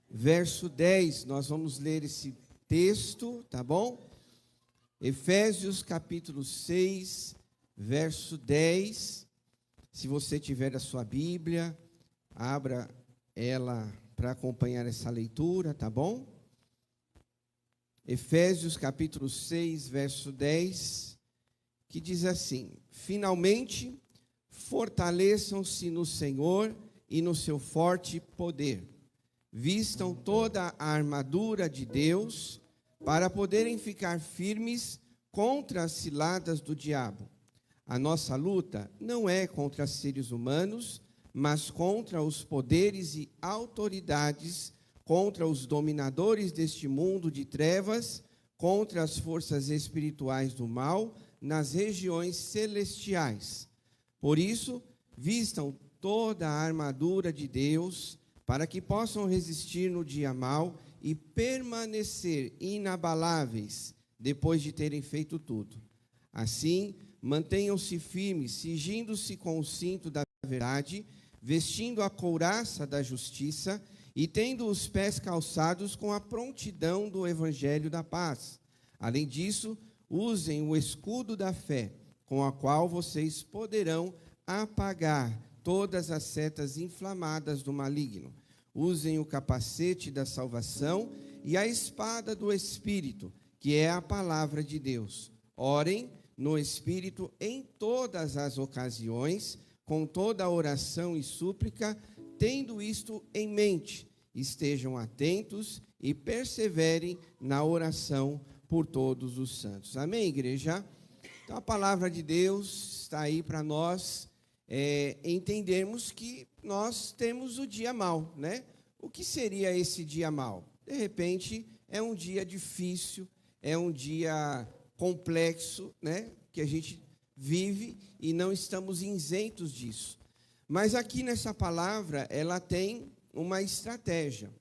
verso 10, nós vamos ler esse texto, tá bom? Efésios capítulo 6, verso 10. Se você tiver a sua Bíblia, abra ela para acompanhar essa leitura, tá bom? Efésios capítulo 6, verso 10, que diz assim: finalmente, fortaleçam-se no Senhor e no seu forte poder. Vistam toda a armadura de Deus para poderem ficar firmes contra as ciladas do diabo. A nossa luta não é contra seres humanos, mas contra os poderes e autoridades, contra os dominadores deste mundo de trevas, contra as forças espirituais do mal nas regiões celestiais. Por isso, vistam toda a armadura de Deus, para que possam resistir no dia mau e permanecer inabaláveis depois de terem feito tudo. Assim, mantenham-se firmes, cingindo-se com o cinto da verdade, vestindo a couraça da justiça e tendo os pés calçados com a prontidão do evangelho da paz. Além disso, usem o escudo da fé, com a qual vocês poderão apagar todas as setas inflamadas do maligno. Usem o capacete da salvação e a espada do Espírito, que é a palavra de Deus. Orem no Espírito em todas as ocasiões, com toda a oração e súplica, tendo isto em mente. Estejam atentos e perseverem na oração por todos os santos. Amém, igreja? Então, a palavra de Deus está aí para nós entendermos que nós temos o dia mau, né? O que seria esse dia mau? De repente, é um dia difícil, é um dia complexo, né? Que a gente vive e não estamos isentos disso. Mas aqui nessa palavra, ela tem uma estratégia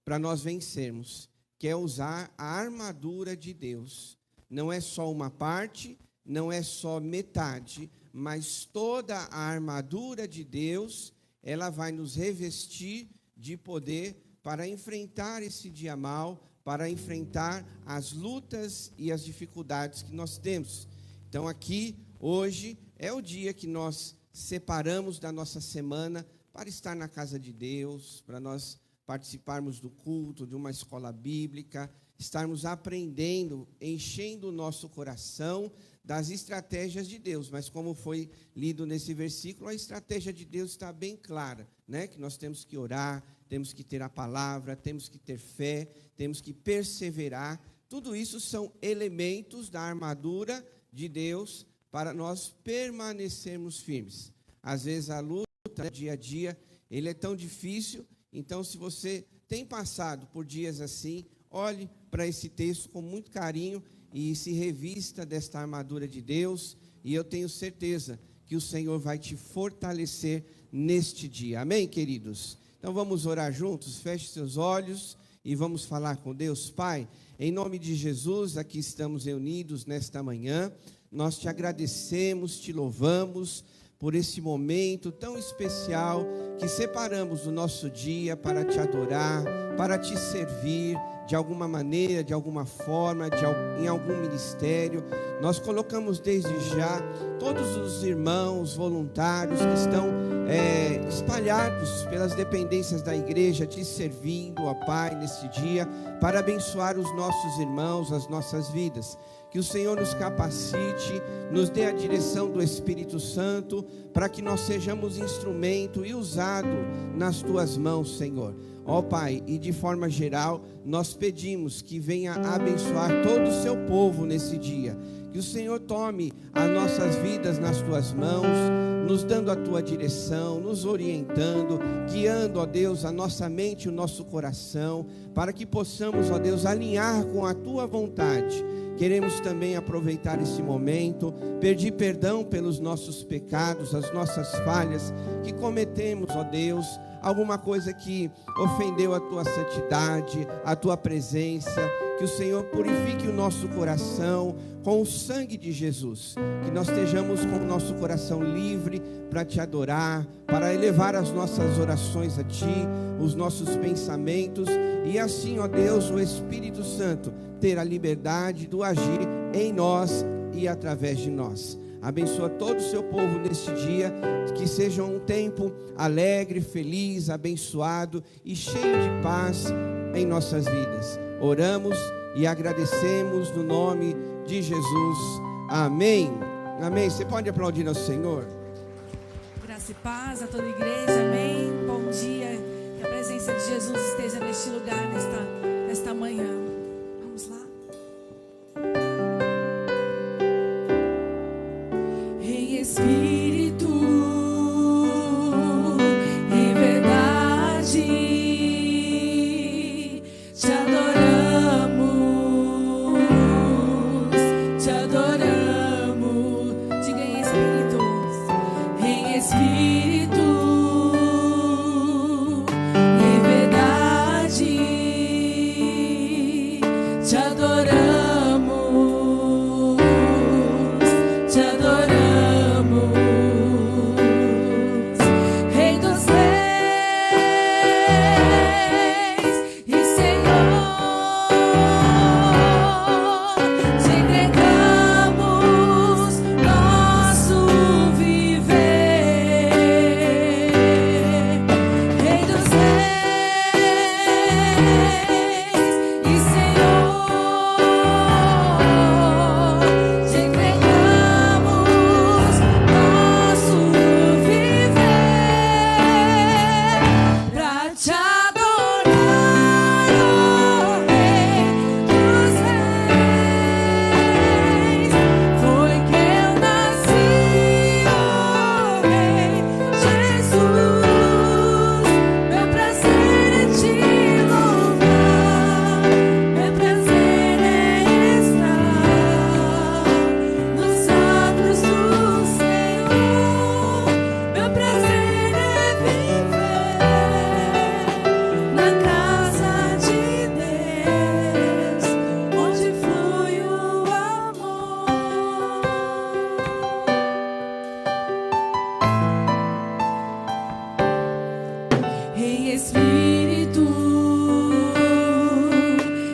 para nós vencermos, que é usar a armadura de Deus. Não é só uma parte, não é só metade, mas toda a armadura de Deus, ela vai nos revestir de poder para enfrentar esse dia mau, para enfrentar as lutas e as dificuldades que nós temos. Então aqui, hoje, é o dia que nós separamos da nossa semana para estar na casa de Deus, para nós participarmos do culto, de uma escola bíblica, estarmos aprendendo, enchendo o nosso coração das estratégias de Deus. Mas como foi lido nesse versículo, a estratégia de Deus está bem clara, né? Que nós temos que orar, temos que ter a palavra, temos que ter fé, temos que perseverar. Tudo isso são elementos da armadura de Deus para nós permanecermos firmes. Às vezes a luta, né, dia a dia, ele é tão difícil. Então, se você tem passado por dias assim, olhe para esse texto com muito carinho e se revista desta armadura de Deus, e eu tenho certeza que o Senhor vai te fortalecer neste dia. Amém, queridos? Então vamos orar juntos, feche seus olhos e vamos falar com Deus. Pai, em nome de Jesus, aqui estamos reunidos nesta manhã, nós te agradecemos, te louvamos por esse momento tão especial que separamos do nosso dia para te adorar, para te servir de alguma maneira, de alguma forma, em algum ministério. Nós colocamos desde já todos os irmãos voluntários que estão espalhados pelas dependências da igreja, te servindo, ó Pai, neste dia, para abençoar os nossos irmãos, as nossas vidas. Que o Senhor nos capacite, nos dê a direção do Espírito Santo, para que nós sejamos instrumento e usado nas Tuas mãos, Senhor. Ó Pai, e de forma geral, nós pedimos que venha abençoar todo o Seu povo nesse dia. Que o Senhor tome as nossas vidas nas Tuas mãos, nos dando a Tua direção, nos orientando, guiando, ó Deus, a nossa mente e o nosso coração, para que possamos, ó Deus, alinhar com a Tua vontade. Queremos também aproveitar esse momento, pedir perdão pelos nossos pecados, as nossas falhas que cometemos, ó Deus, alguma coisa que ofendeu a Tua santidade, a Tua presença. Que o Senhor purifique o nosso coração com o sangue de Jesus, que nós estejamos com o nosso coração livre para te adorar, para elevar as nossas orações a Ti, os nossos pensamentos, e assim, ó Deus, o Espírito Santo ter a liberdade do agir em nós e através de nós. Abençoa todo o seu povo neste dia, que seja um tempo alegre, feliz, abençoado e cheio de paz em nossas vidas. Oramos e agradecemos no nome de Jesus. Amém. Amém. Você pode aplaudir ao Senhor? Graça e paz a toda a igreja. Amém. Bom dia. Que a presença de Jesus esteja neste lugar, nesta manhã. Vamos lá. Em espírito e verdade, te adoramos, te adoramos. Diga em espírito, em espírito e verdade, te adoramos, te adoramos. Rei dos reis e Senhor, te entregamos nosso viver. Rei dos reis e Senhor, te entregamos nosso viver pra te adorar, ó Rei dos reis. Foi que eu nasci, ó Rei Jesus. Meu prazer é te louvar, meu prazer é estar nos atos do Senhor. Meu prazer é viver na casa de Deus, onde flui o amor. Em espírito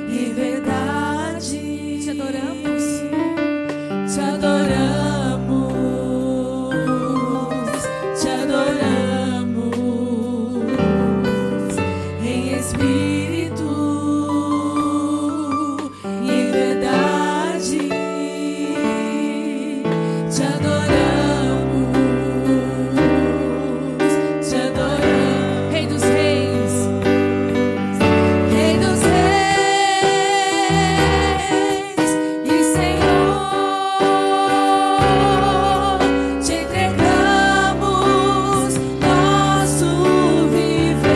e verdade, te adoramos, te adoramos, te adoramos. Em espírito e verdade, te adoramos, te adoramos. Rei dos reis, Rei dos reis e Senhor, te entregamos nosso viver.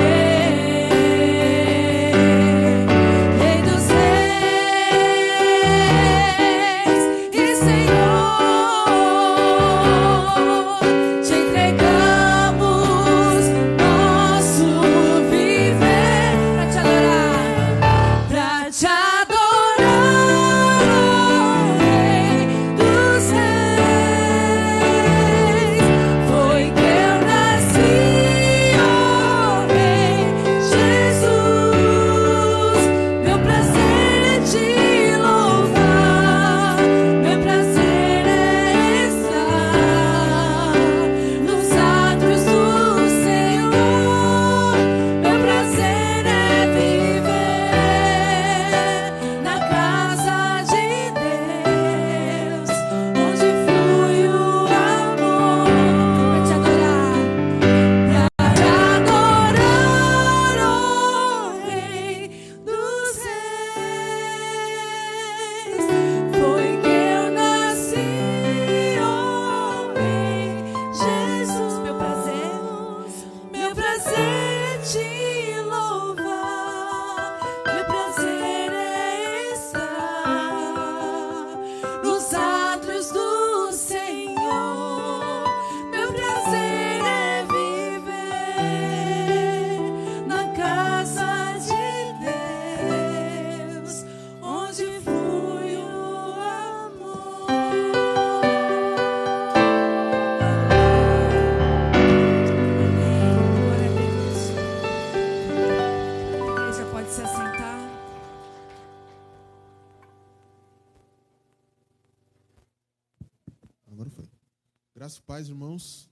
Graça e paz, irmãos.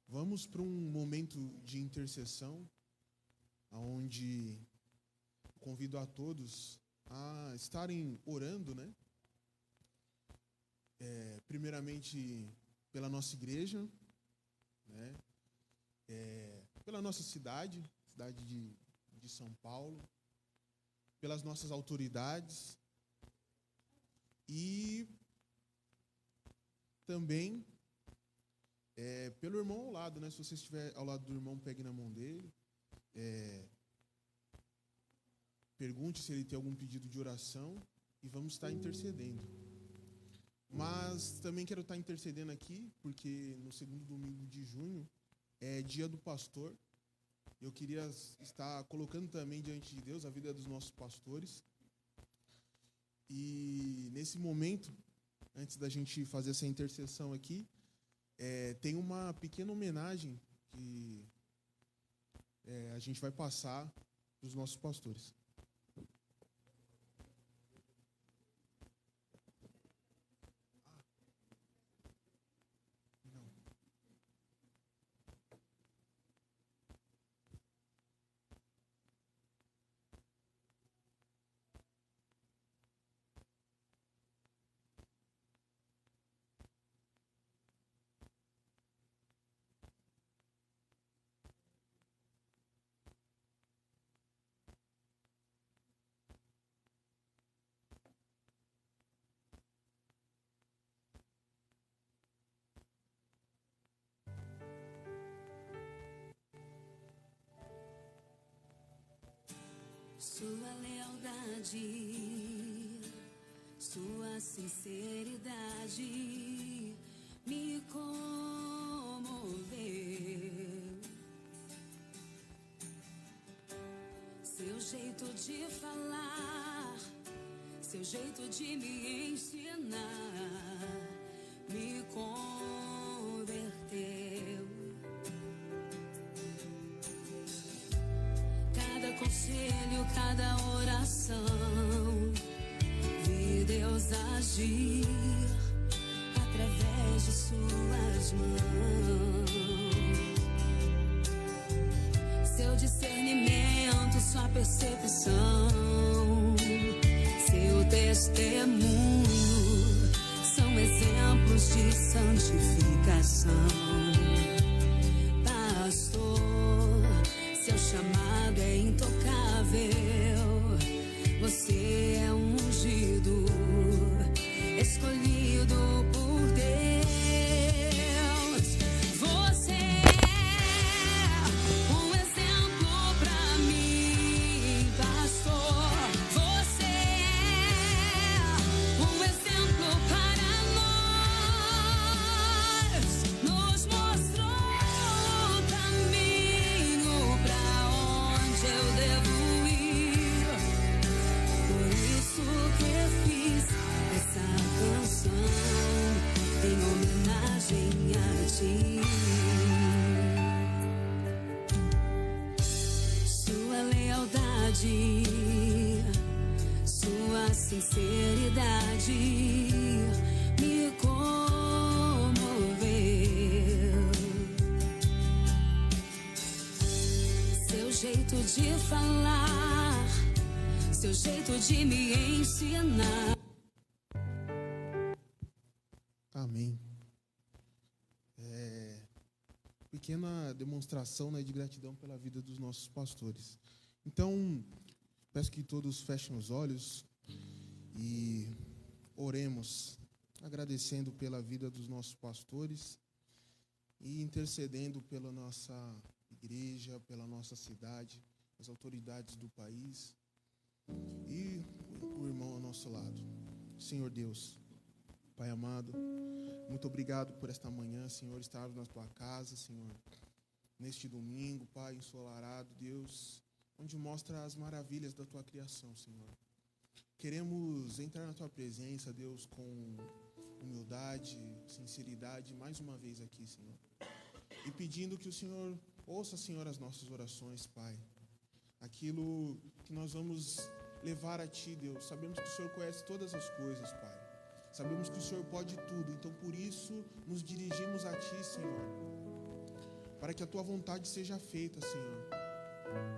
Vamos para um momento de intercessão, onde convido a todos a estarem orando, né? Primeiramente pela nossa igreja, né? Pela nossa cidade de São Paulo, pelas nossas autoridades e também pelo irmão ao lado, né? Se você estiver ao lado do irmão, pegue na mão dele. Pergunte se ele tem algum pedido de oração e vamos estar intercedendo. Mas também quero estar intercedendo aqui, porque no segundo domingo de junho é dia do pastor. Eu queria estar colocando também diante de Deus a vida dos nossos pastores. E nesse momento, antes da gente fazer essa intercessão aqui, tem uma pequena homenagem que a gente vai passar para os nossos pastores. Sua lealdade, sua sinceridade me comoveu. Seu jeito de falar, seu jeito de me ensinar me converteu. Cada conselho, cada oração, vi Deus agir através de suas mãos. Seu discernimento, sua percepção, seu testemunho são exemplos de santificação. Pastor, seu chamado é intocável. Você é ungido, escolhido por Deus. Você é um exemplo pra mim, pastor. Você é um exemplo para nós. Nos mostrou o caminho pra onde eu devo ir. Por isso que fiz essa canção em homenagem a ti. Sua lealdade, sua sinceridade me comoveu. Seu jeito de falar, seu jeito de me ensinar. Amém. Pequena demonstração, né, de gratidão pela vida dos nossos pastores. Então, peço que todos fechem os olhos e oremos, agradecendo pela vida dos nossos pastores e intercedendo pela nossa igreja, pela nossa cidade, as autoridades do país e o irmão ao nosso lado. Senhor Deus, Pai amado, muito obrigado por esta manhã, Senhor, estarmos na Tua casa, Senhor, neste domingo, Pai, ensolarado, Deus, onde mostra as maravilhas da Tua criação, Senhor. Queremos entrar na Tua presença, Deus, com humildade, sinceridade, mais uma vez aqui, Senhor. E pedindo que o Senhor ouça, Senhor, as nossas orações, Pai. Aquilo que nós vamos levar a Ti, Deus. Sabemos que o Senhor conhece todas as coisas, Pai. Sabemos que o Senhor pode tudo, então por isso nos dirigimos a Ti, Senhor, para que a Tua vontade seja feita, Senhor.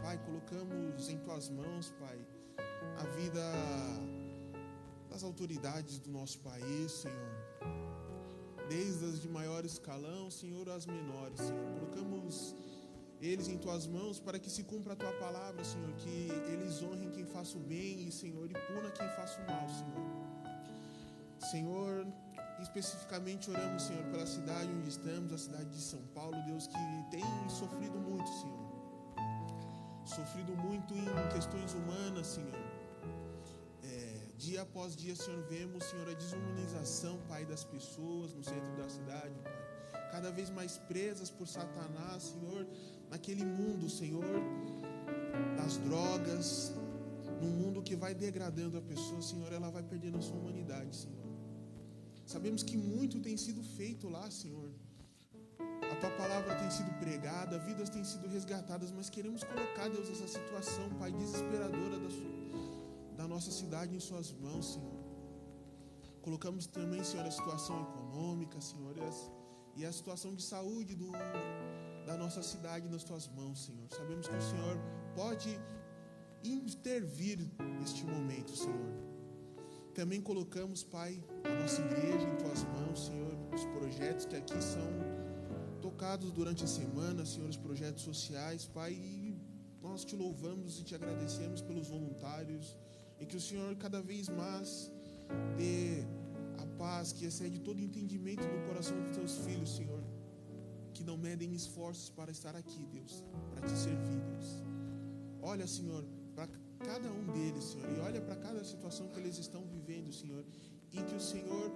Pai, colocamos em Tuas mãos, Pai, a vida das autoridades do nosso país, Senhor, desde as de maior escalão, Senhor, as menores, Senhor. Colocamos eles em Tuas mãos para que se cumpra a Tua palavra, Senhor, que eles honrem quem faça o bem, e, Senhor, e puna quem faça o mal, Senhor. Senhor, especificamente oramos, Senhor, pela cidade onde estamos, a cidade de São Paulo, Deus, que tem sofrido muito, Senhor. Sofrido muito em questões humanas, Senhor. Dia após dia, Senhor, vemos, Senhor, a desumanização, Pai, das pessoas no centro da cidade, Pai. Cada vez mais presas por Satanás, Senhor, naquele mundo, Senhor, das drogas, num mundo que vai degradando a pessoa, Senhor, ela vai perdendo a sua humanidade, Senhor. Sabemos que muito tem sido feito lá, Senhor. A Tua palavra tem sido pregada, vidas têm sido resgatadas, mas queremos colocar, Deus, essa situação, Pai, desesperadora da nossa cidade em Suas mãos, Senhor. Colocamos também, Senhor, a situação econômica, Senhor, e a situação de saúde da nossa cidade nas Tuas mãos, Senhor. Sabemos que o Senhor pode intervir neste momento, Senhor. Também colocamos, Pai, a nossa igreja em Tuas mãos, Senhor, os projetos que aqui são tocados durante a semana, Senhor, os projetos sociais, Pai, e nós Te louvamos e Te agradecemos pelos voluntários, e que o Senhor cada vez mais dê a paz que excede todo entendimento no coração dos Teus filhos, Senhor, que não medem esforços para estar aqui, Deus, para Te servir, Deus. Olha, Senhor, para cada um deles, Senhor, e olha para cada situação que eles estão vivendo, Senhor, e que o Senhor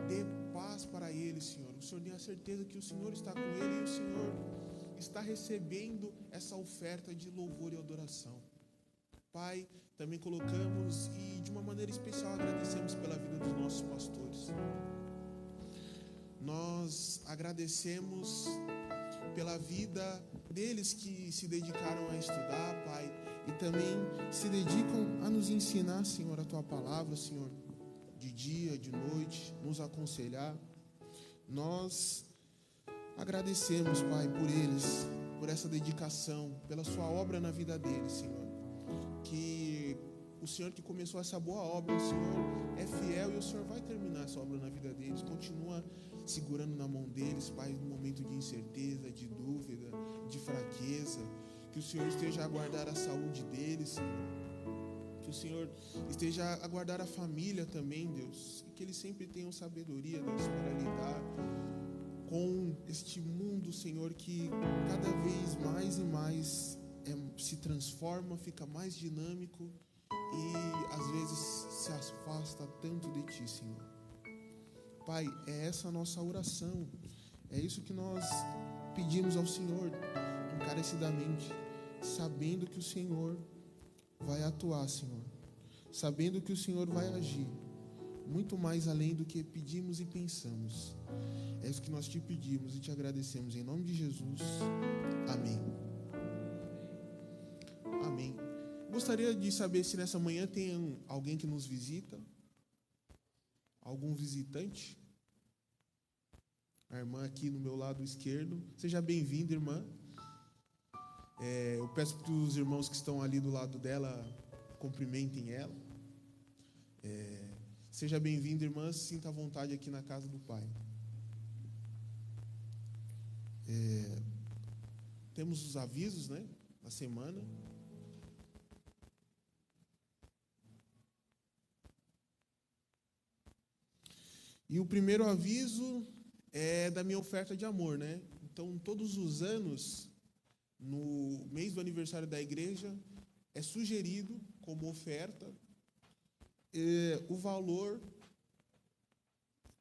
dê paz para eles, Senhor. O Senhor dê a certeza que o Senhor está com ele e o Senhor está recebendo essa oferta de louvor e adoração. Pai, também colocamos e de uma maneira especial agradecemos pela vida dos nossos pastores. Nós agradecemos pela vida deles que se dedicaram a estudar, Pai, e também se dedicam a nos ensinar, Senhor, a Tua palavra, Senhor, de dia, de noite, nos aconselhar. Nós agradecemos, Pai, por eles, por essa dedicação, pela Sua obra na vida deles, Senhor. Que o Senhor que começou essa boa obra, o Senhor é fiel e o Senhor vai terminar essa obra na vida deles. Continua segurando na mão deles, Pai, no momento de incerteza, de dúvida, de fraqueza. Que o Senhor esteja a guardar a saúde deles, Senhor. Que o Senhor esteja a guardar a família também, Deus. E que eles sempre tenham sabedoria, Deus, para lidar com este mundo, Senhor, que cada vez mais e mais se transforma, fica mais dinâmico e às vezes se afasta tanto de Ti, Senhor. Pai, é essa a nossa oração, é isso que nós pedimos ao Senhor encarecidamente, sabendo que o Senhor vai atuar, Senhor, sabendo que o Senhor vai agir muito mais além do que pedimos e pensamos. É isso que nós Te pedimos e Te agradecemos em nome de Jesus. Amém. Amém. Gostaria de saber se nessa manhã tem alguém que nos visita, algum visitante. A irmã aqui no meu lado esquerdo. Seja bem-vinda, irmã. Eu peço que os irmãos que estão ali do lado dela cumprimentem ela. Seja bem-vinda, irmã. Sinta à vontade aqui na casa do Pai. Temos os avisos, né, da semana. E o primeiro aviso é da minha oferta de amor, né? Então, todos os anos, no mês do aniversário da igreja, é sugerido como oferta o valor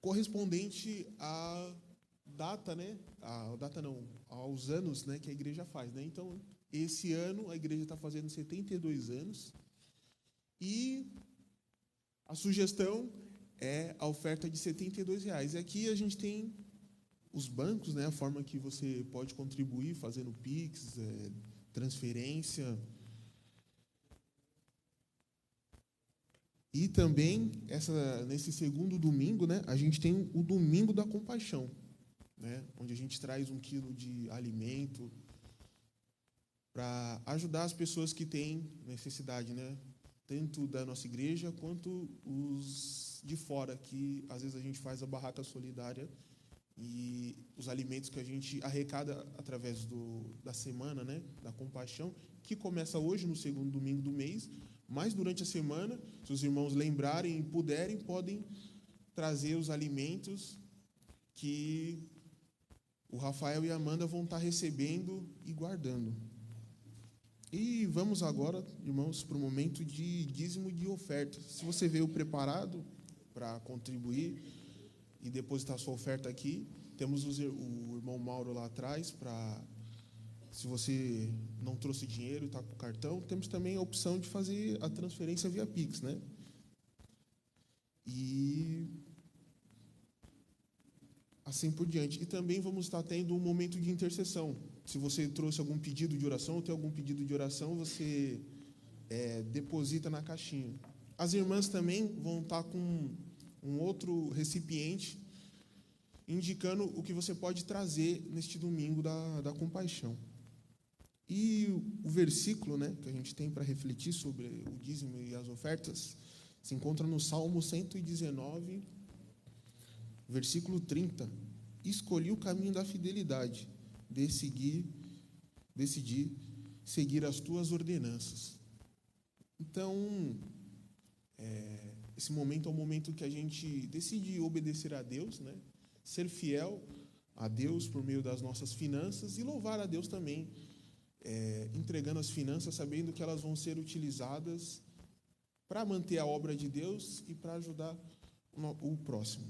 correspondente à data, né? Aos anos, né, que a igreja faz, né? Então, esse ano a igreja está fazendo 72 anos e a sugestão é a oferta de R$72. E aqui a gente tem os bancos, né, a forma que você pode contribuir, fazendo Pix, transferência. E também, nesse segundo domingo, né, a gente tem o Domingo da Compaixão, né, onde a gente traz 1 quilo de alimento para ajudar as pessoas que têm necessidade, né, tanto da nossa igreja quanto os de fora, que às vezes a gente faz a barraca solidária e os alimentos que a gente arrecada através da semana, né, da compaixão, que começa hoje no segundo domingo do mês, mas durante a semana, se os irmãos lembrarem e puderem, podem trazer os alimentos que o Rafael e a Amanda vão estar recebendo e guardando. E vamos agora, irmãos, para o momento de dízimo de oferta. Se você veio preparado para contribuir e depositar sua oferta aqui, temos o irmão Mauro lá atrás para... Se você não trouxe dinheiro e está com o cartão, temos também a opção de fazer a transferência via Pix, né? E assim por diante. E também vamos estar tendo um momento de intercessão. Se você trouxe algum pedido de oração ou tem algum pedido de oração, você deposita na caixinha. As irmãs também vão estar com um outro recipiente indicando o que você pode trazer neste domingo da compaixão. E o versículo, né, que a gente tem para refletir sobre o dízimo e as ofertas se encontra no Salmo 119, versículo 30. Escolhi o caminho da fidelidade, decidi seguir as tuas ordenanças. Então, esse momento é um momento que a gente decide obedecer a Deus, né, ser fiel a Deus por meio das nossas finanças e louvar a Deus também, entregando as finanças, sabendo que elas vão ser utilizadas para manter a obra de Deus e para ajudar o próximo.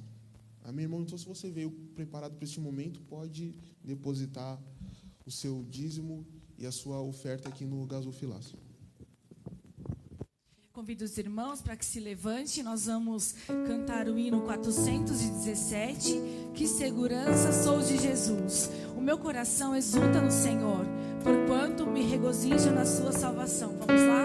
Amém, irmão? Então, se você veio preparado para este momento, pode depositar o seu dízimo e a sua oferta aqui no gasofilácio. Convido os irmãos para que se levante. Nós vamos cantar o hino 417. Que segurança sou de Jesus. O meu coração exulta no Senhor, porquanto me regozijo na sua salvação. Vamos lá?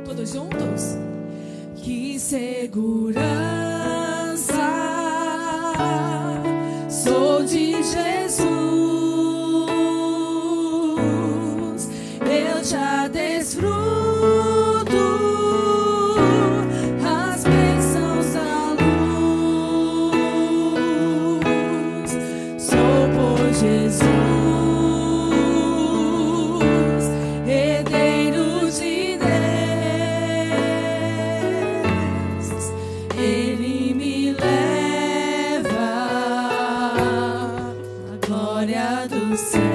Todos juntos? Que segurança sou de Jesus. Eu já desfruto as bênçãos da luz. Sou por Jesus, herdeiro de Deus. Ele me leva à glória dos céus.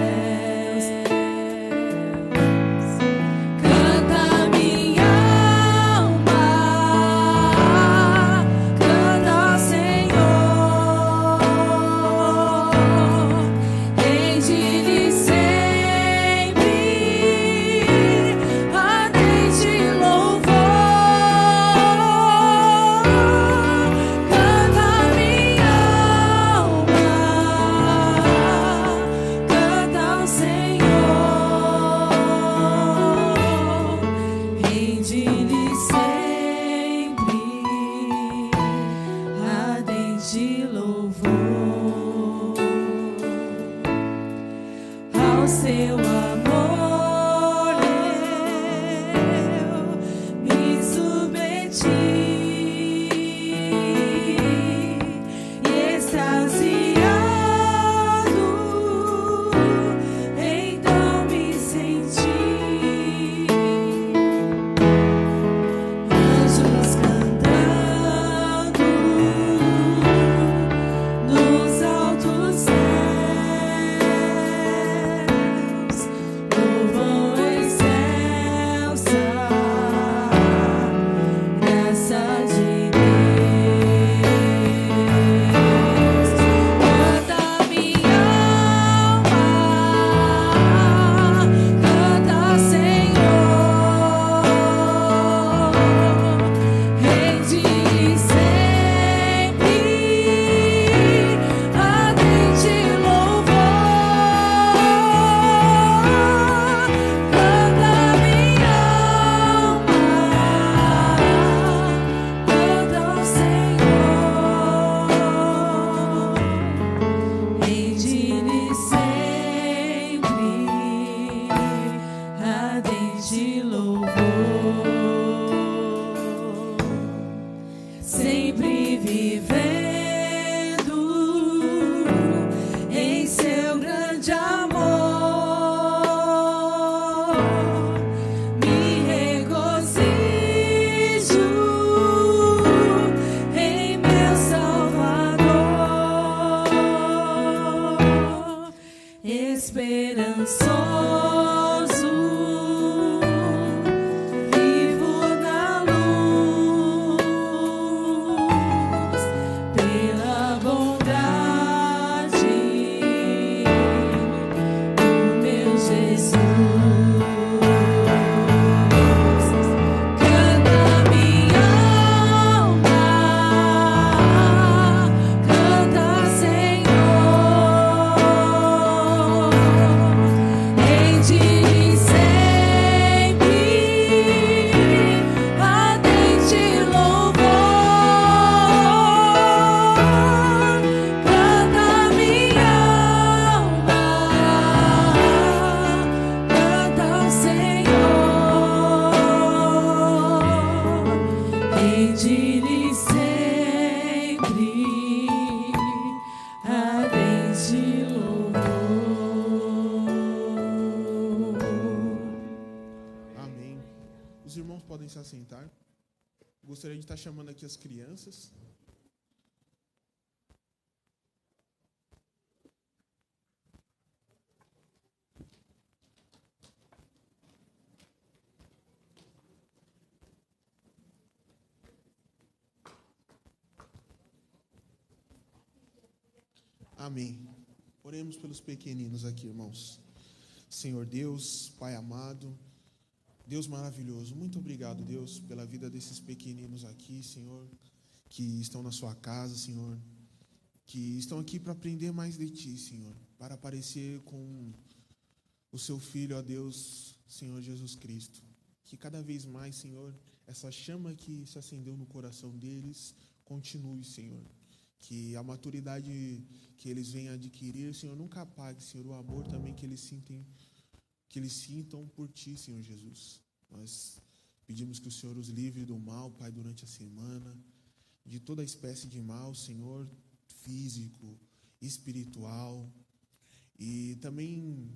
podem se assentar. Gostaria de estar chamando aqui as crianças. Amém. Oremos pelos pequeninos aqui, irmãos. Senhor Deus, Pai amado, Deus maravilhoso, muito obrigado, Deus, pela vida desses pequeninos aqui, Senhor, que estão na sua casa, Senhor, que estão aqui para aprender mais de Ti, Senhor, para parecer com o Seu Filho, ó Deus, Senhor Jesus Cristo. Que cada vez mais, Senhor, essa chama que se acendeu no coração deles continue, Senhor. Que a maturidade que eles venham adquirir, Senhor, nunca apague, Senhor, o amor também que eles sintam por Ti, Senhor Jesus. Nós pedimos que o Senhor os livre do mal, Pai, durante a semana, de toda espécie de mal, Senhor, físico, espiritual. E também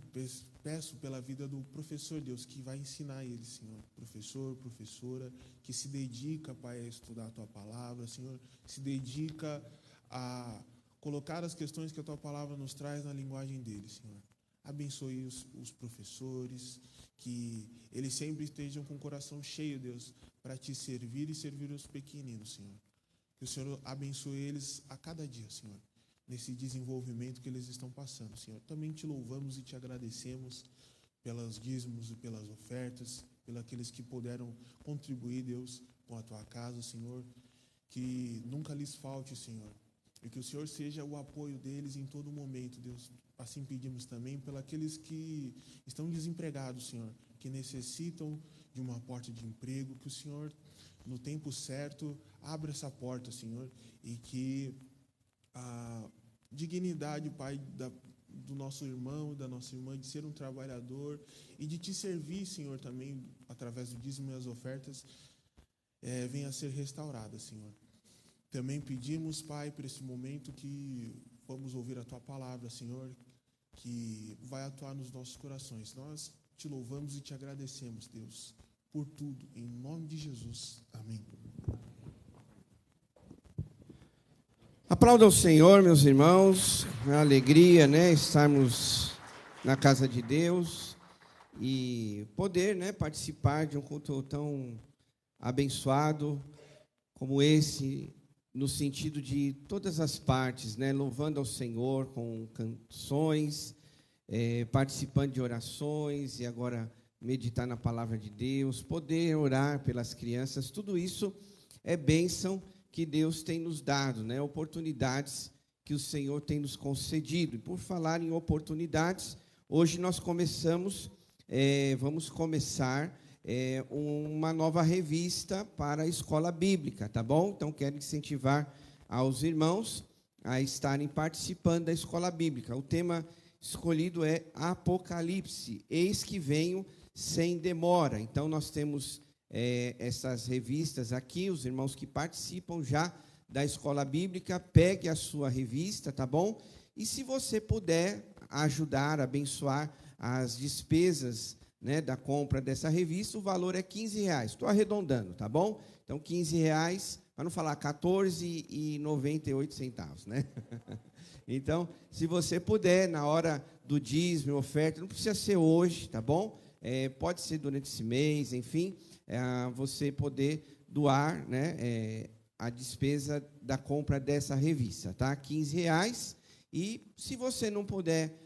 peço pela vida do professor, Deus, que vai ensinar eles, Senhor. Professor, professora, que se dedica, Pai, a estudar a Tua palavra, Senhor, se dedica a colocar as questões que a Tua palavra nos traz na linguagem deles, Senhor. Abençoe os professores, que eles sempre estejam com o coração cheio, Deus, para Te servir e servir os pequeninos, Senhor. Que o Senhor abençoe eles a cada dia, Senhor, nesse desenvolvimento que eles estão passando, Senhor. Também Te louvamos e Te agradecemos pelos dízimos e pelas ofertas, pelos aqueles que puderam contribuir, Deus, com a Tua casa, Senhor. Que nunca lhes falte, Senhor. E que o Senhor seja o apoio deles em todo momento, Deus. Assim pedimos também pelos aqueles que estão desempregados, Senhor, que necessitam de uma porta de emprego, que o Senhor, no tempo certo, abra essa porta, Senhor, e que a dignidade, Pai, do nosso irmão, da nossa irmã, de ser um trabalhador e de Te servir, Senhor, também, através do dízimo e as ofertas, venha a ser restaurada, Senhor. Também pedimos, Pai, por esse momento que vamos ouvir a Tua palavra, Senhor, que vai atuar nos nossos corações. Nós Te louvamos e Te agradecemos, Deus, por tudo, em nome de Jesus. Amém. Aplauda o Senhor, meus irmãos. É uma alegria, né, estarmos na casa de Deus e poder, né, participar de um culto tão abençoado como esse, no sentido de todas as partes, né, louvando ao Senhor com canções, participando de orações e agora meditar na palavra de Deus, poder orar pelas crianças, tudo isso é bênção que Deus tem nos dado, né, oportunidades que o Senhor tem nos concedido. E por falar em oportunidades, hoje nós vamos começar uma nova revista para a escola bíblica, tá bom? Então, quero incentivar aos irmãos a estarem participando da escola bíblica. O tema escolhido é Apocalipse, eis que venho sem demora. Então, nós temos essas revistas aqui, os irmãos que participam já da escola bíblica, pegue a sua revista, tá bom? E se você puder ajudar, abençoar as despesas, né, da compra dessa revista, o valor é R$15. Estou arredondando, tá bom? Então, R$15, para não falar R$14,98, né? Então, se você puder, na hora do dízimo, oferta, não precisa ser hoje, tá bom? Pode ser durante esse mês, enfim, você poder doar, né, a despesa da compra dessa revista, tá? R$15. E se você não puder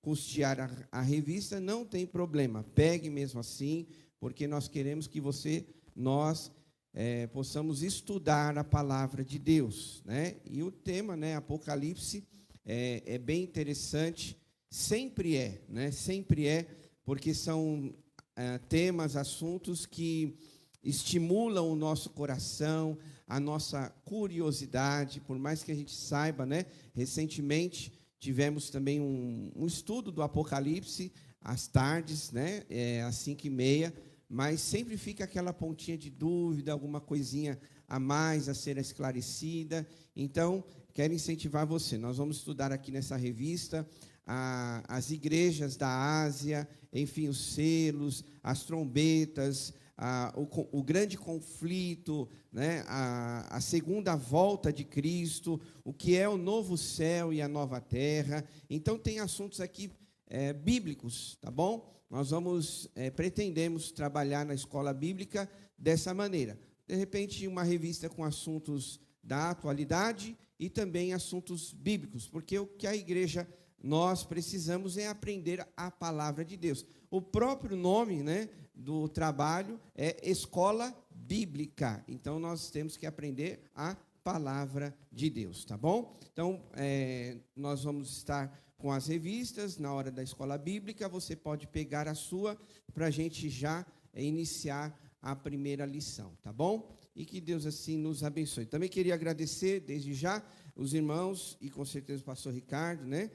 custear a revista, não tem problema, pegue mesmo assim, porque nós queremos que nós possamos estudar a palavra de Deus, né? E o tema, né, Apocalipse, é bem interessante, sempre né? Sempre porque são temas, assuntos que estimulam o nosso coração, a nossa curiosidade, por mais que a gente saiba, né? Recentemente tivemos também um estudo do Apocalipse, às tardes, né, às 5h30, mas sempre fica aquela pontinha de dúvida, alguma coisinha a mais a ser esclarecida. Então, quero incentivar você. Nós vamos estudar aqui nessa revista as igrejas da Ásia, enfim, os selos, as trombetas, o grande conflito, né, a segunda volta de Cristo, o que é o novo céu e a nova terra. Então, tem assuntos aqui bíblicos, tá bom? Nós pretendemos trabalhar na escola bíblica dessa maneira. De repente, uma revista com assuntos da atualidade e também assuntos bíblicos, porque o que a igreja, nós precisamos é aprender a palavra de Deus. O próprio nome, né, do trabalho é Escola Bíblica. Então, nós temos que aprender a palavra de Deus, tá bom? Então, nós vamos estar com as revistas na hora da Escola Bíblica. Você pode pegar a sua para a gente já iniciar a primeira lição, tá bom? E que Deus assim nos abençoe. Também queria agradecer desde já os irmãos e com certeza o pastor Ricardo, né?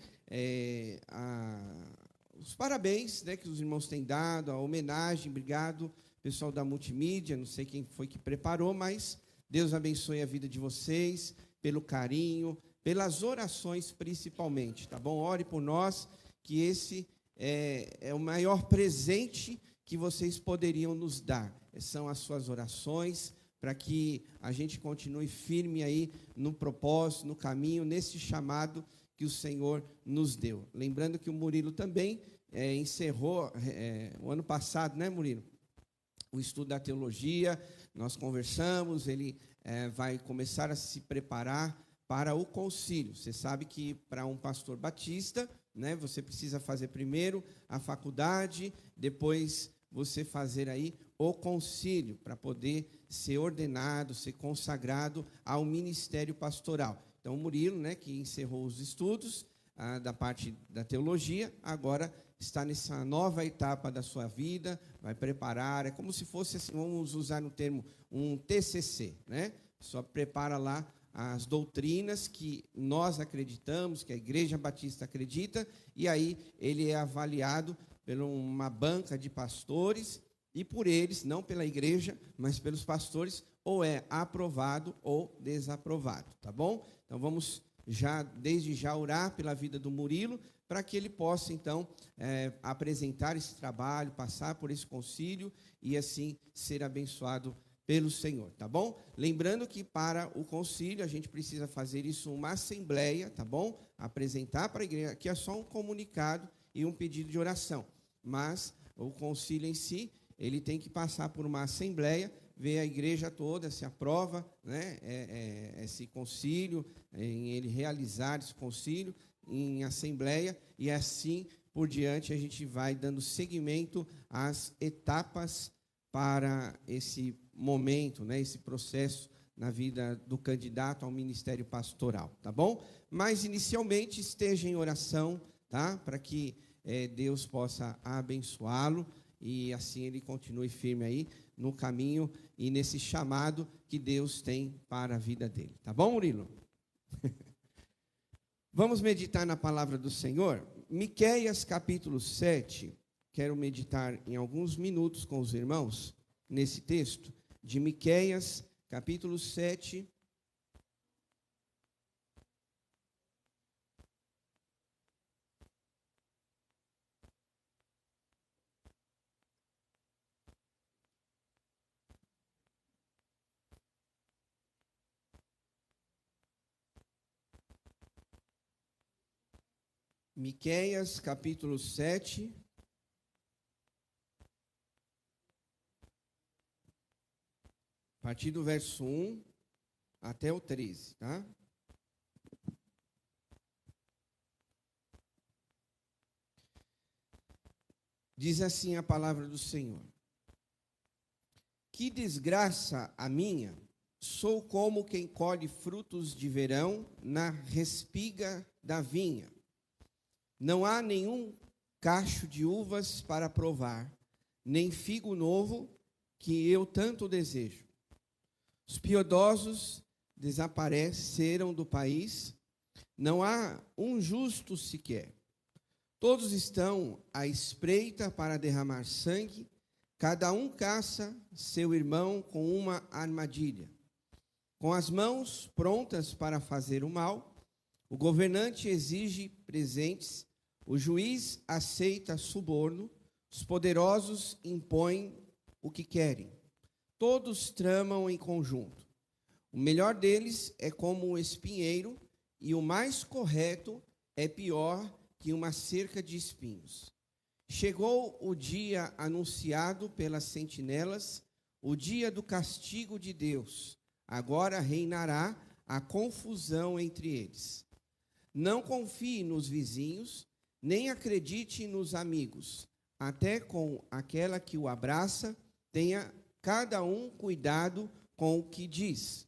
Os parabéns, né, que os irmãos têm dado, a homenagem, obrigado, pessoal da multimídia, não sei quem foi que preparou, mas Deus abençoe a vida de vocês, pelo carinho, pelas orações principalmente, tá bom? Ore por nós, que esse é o maior presente que vocês poderiam nos dar, são as suas orações, para que a gente continue firme aí no propósito, no caminho, nesse chamado que o Senhor nos deu. Lembrando que o Murilo também encerrou o ano passado, né, Murilo? O estudo da teologia, nós conversamos, ele vai começar a se preparar para o concílio. Você sabe que para um pastor batista, né, você precisa fazer primeiro a faculdade, depois você fazer aí o concílio, para poder ser ordenado, ser consagrado ao ministério pastoral. Então, o Murilo, né, que encerrou os estudos da parte da teologia, agora está nessa nova etapa da sua vida, vai preparar, é como se fosse, assim, vamos usar no termo, um TCC, né? Só prepara lá as doutrinas que nós acreditamos, que a Igreja Batista acredita, e aí ele é avaliado por uma banca de pastores, e por eles, não pela igreja, mas pelos pastores, ou é aprovado ou desaprovado, tá bom? Então, vamos desde já orar pela vida do Murilo, para que ele possa, então, apresentar esse trabalho, passar por esse concílio e, assim, ser abençoado pelo Senhor, tá bom? Lembrando que para o concílio, a gente precisa fazer isso uma assembleia, tá bom? Apresentar para a igreja, que é só um comunicado e um pedido de oração, mas o concílio em si, ele tem que passar por uma assembleia, ver a igreja toda se aprova, né, esse concílio, em ele realizar esse concílio em assembleia, e assim por diante a gente vai dando seguimento às etapas para esse momento, né, esse processo na vida do candidato ao ministério pastoral, tá bom? Mas inicialmente esteja em oração, tá? Para que Deus possa abençoá-lo e assim ele continue firme aí no caminho e nesse chamado que Deus tem para a vida dele. Tá bom, Murilo? Vamos meditar na palavra do Senhor? Miqueias, capítulo 7. Quero meditar em alguns minutos com os irmãos nesse texto de Miqueias, capítulo 7. Miqueias, capítulo 7. A partir do verso 1 até o 13, tá? Diz assim a palavra do Senhor: Que desgraça a minha! Sou como quem colhe frutos de verão na respiga da vinha. Não há nenhum cacho de uvas para provar, nem figo novo que eu tanto desejo. Os piedosos desapareceram do país, não há um justo sequer. Todos estão à espreita para derramar sangue, cada um caça seu irmão com uma armadilha. Com as mãos prontas para fazer o mal, o governante exige presentes, o juiz aceita suborno, os poderosos impõem o que querem. Todos tramam em conjunto. O melhor deles é como um espinheiro, e o mais correto é pior que uma cerca de espinhos. Chegou o dia anunciado pelas sentinelas, o dia do castigo de Deus. Agora reinará a confusão entre eles. Não confie nos vizinhos, nem acredite nos amigos. Até com aquela que o abraça, tenha cada um cuidado com o que diz.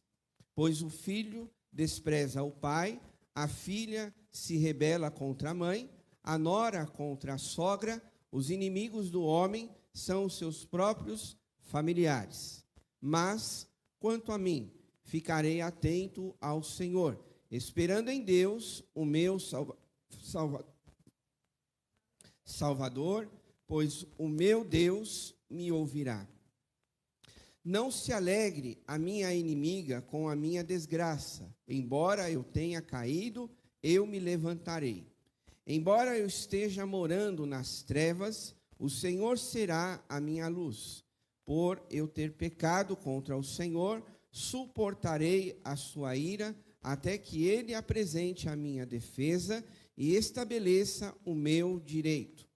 Pois o filho despreza o pai, a filha se rebela contra a mãe, a nora contra a sogra. Os inimigos do homem são os seus próprios familiares. Mas, quanto a mim, ficarei atento ao Senhor, esperando em Deus, o meu Salvador, pois o meu Deus me ouvirá. Não se alegre a minha inimiga com a minha desgraça. Embora eu tenha caído, eu me levantarei. Embora eu esteja morando nas trevas, o Senhor será a minha luz. Por eu ter pecado contra o Senhor, suportarei a sua ira, até que ele apresente a minha defesa e estabeleça o meu direito.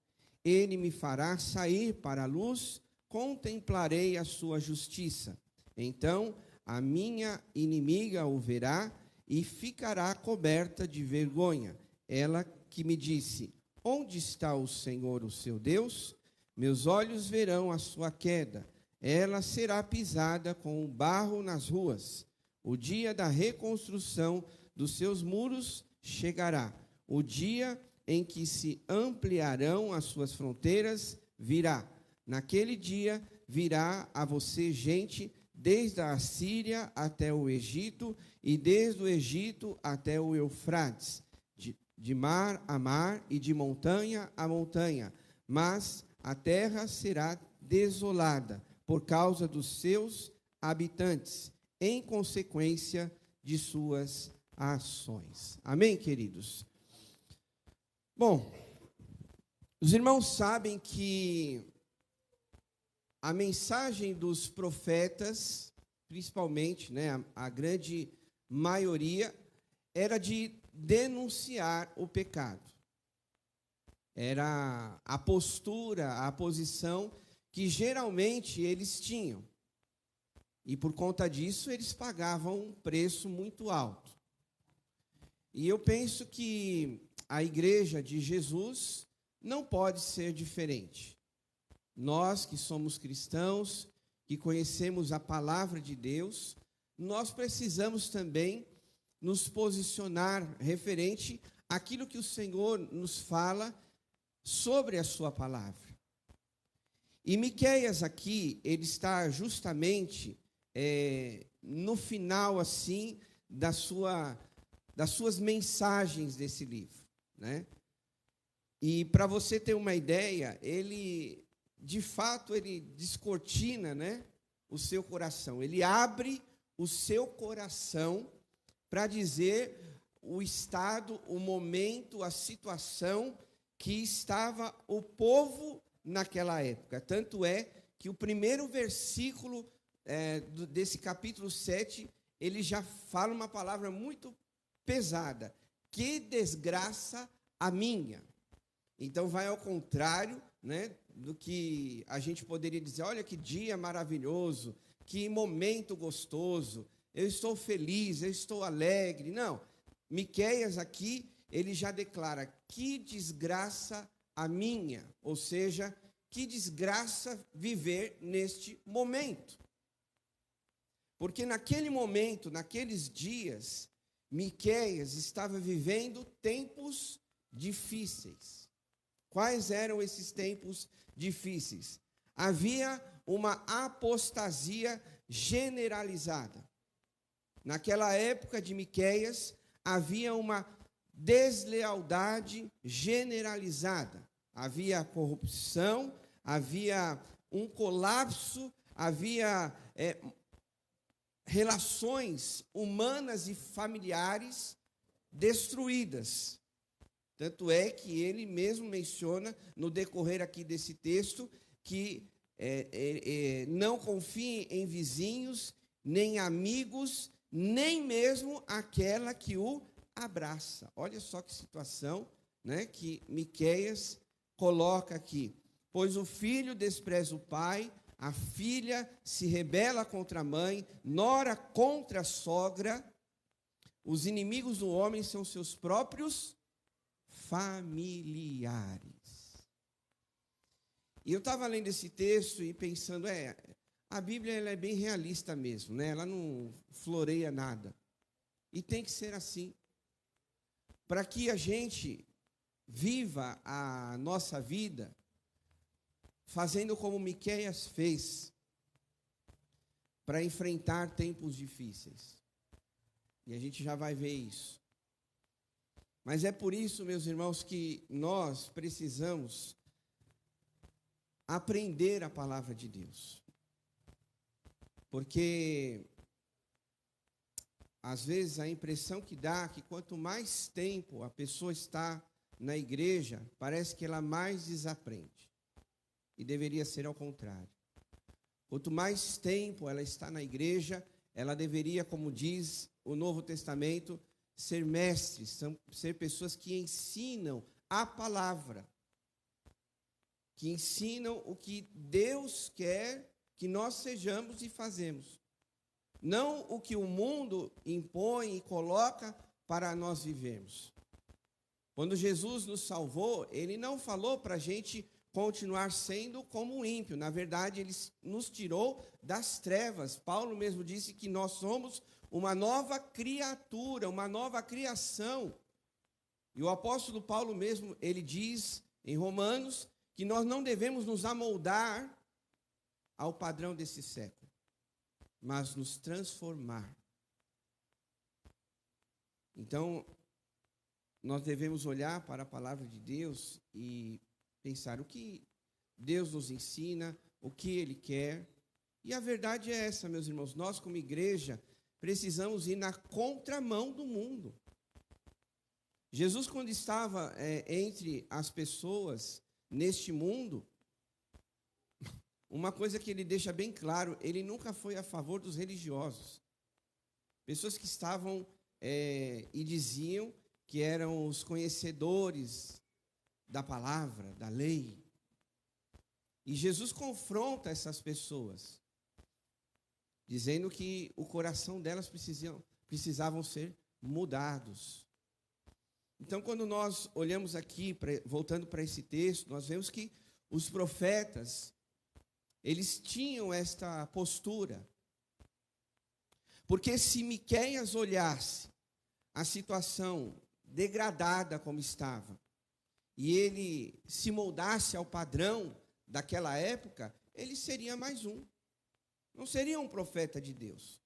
Ele me fará sair para a luz, contemplarei a sua justiça. Então a minha inimiga o verá e ficará coberta de vergonha. Ela que me disse: onde está o Senhor, o seu Deus? Meus olhos verão a sua queda. Ela será pisada com o barro nas ruas. O dia da reconstrução dos seus muros chegará. O dia em que se ampliarão as suas fronteiras virá. Naquele dia virá a você gente desde a Assíria até o Egito e desde o Egito até o Eufrates, de mar a mar e de montanha a montanha. Mas a terra será desolada por causa dos seus habitantes, em consequência de suas ações. Amém, queridos? Bom, os irmãos sabem que a mensagem dos profetas, principalmente, a grande maioria, era de denunciar o pecado. Era a postura, a posição que geralmente eles tinham. E por conta disso, eles pagavam um preço muito alto. E eu penso que a igreja de Jesus não pode ser diferente. Nós que somos cristãos, que conhecemos a palavra de Deus, nós precisamos também nos posicionar referente àquilo que o Senhor nos fala sobre a sua palavra. E Miqueias aqui, ele está justamente no final, assim, das suas mensagens desse livro, né? E para você ter uma ideia, de fato, ele descortina, o seu coração. Ele abre o seu coração para dizer o estado, o momento, a situação que estava o povo naquela época. Tanto é que o primeiro versículo desse capítulo 7, ele já fala uma palavra muito pesada. Que desgraça a minha. Então vai ao contrário, do que a gente poderia dizer: olha que dia maravilhoso, que momento gostoso, eu estou feliz, eu estou alegre. Não, Miqueias aqui, ele já declara: que desgraça a minha, ou seja, que desgraça viver neste momento. Porque naquele momento, naqueles dias, Miqueias estava vivendo tempos difíceis. Quais eram esses tempos difíceis? Havia uma apostasia generalizada. Naquela época de Miqueias, havia uma deslealdade generalizada. Havia corrupção, havia um colapso, havia relações humanas e familiares destruídas. Tanto é que ele mesmo menciona, no decorrer aqui desse texto, que não confie em vizinhos, nem amigos, nem mesmo aquela que o abraça. Olha só que situação, né, que Miqueias coloca aqui. Pois o filho despreza o pai, a filha se rebela contra a mãe, nora contra a sogra. Os inimigos do homem são seus próprios familiares. E eu estava lendo esse texto e pensando, a Bíblia ela é bem realista mesmo, né? Ela não floreia nada. E tem que ser assim. Para que a gente viva a nossa vida fazendo como Miqueias fez, para enfrentar tempos difíceis. E a gente já vai ver isso. Mas é por isso, meus irmãos, que nós precisamos aprender a palavra de Deus. Porque às vezes a impressão que dá é que quanto mais tempo a pessoa está na igreja, parece que ela mais desaprende. E deveria ser ao contrário. Quanto mais tempo ela está na igreja, ela deveria, como diz o Novo Testamento, ser mestres, ser pessoas que ensinam a palavra, que ensinam o que Deus quer que nós sejamos e fazemos. Não o que o mundo impõe e coloca para nós vivermos. Quando Jesus nos salvou, Ele não falou para a gente continuar sendo como um ímpio. Na verdade, Ele nos tirou das trevas. Paulo mesmo disse que nós somos uma nova criatura, uma nova criação. E o apóstolo Paulo mesmo, ele diz em Romanos que nós não devemos nos amoldar ao padrão desse século, mas nos transformar. Então, nós devemos olhar para a palavra de Deus e pensar o que Deus nos ensina, o que Ele quer. E a verdade é essa, meus irmãos. Nós, como igreja, precisamos ir na contramão do mundo. Jesus, quando estava entre as pessoas neste mundo, uma coisa que Ele deixa bem claro, Ele nunca foi a favor dos religiosos. Pessoas que estavam e diziam que eram os conhecedores da palavra, da lei. E Jesus confronta essas pessoas, dizendo que o coração delas precisavam ser mudados. Então, quando nós olhamos aqui, voltando para esse texto, nós vemos que os profetas, eles tinham esta postura. Porque se Miqueias olhasse a situação degradada como estava, e ele se moldasse ao padrão daquela época, ele seria mais um. Não seria um profeta de Deus.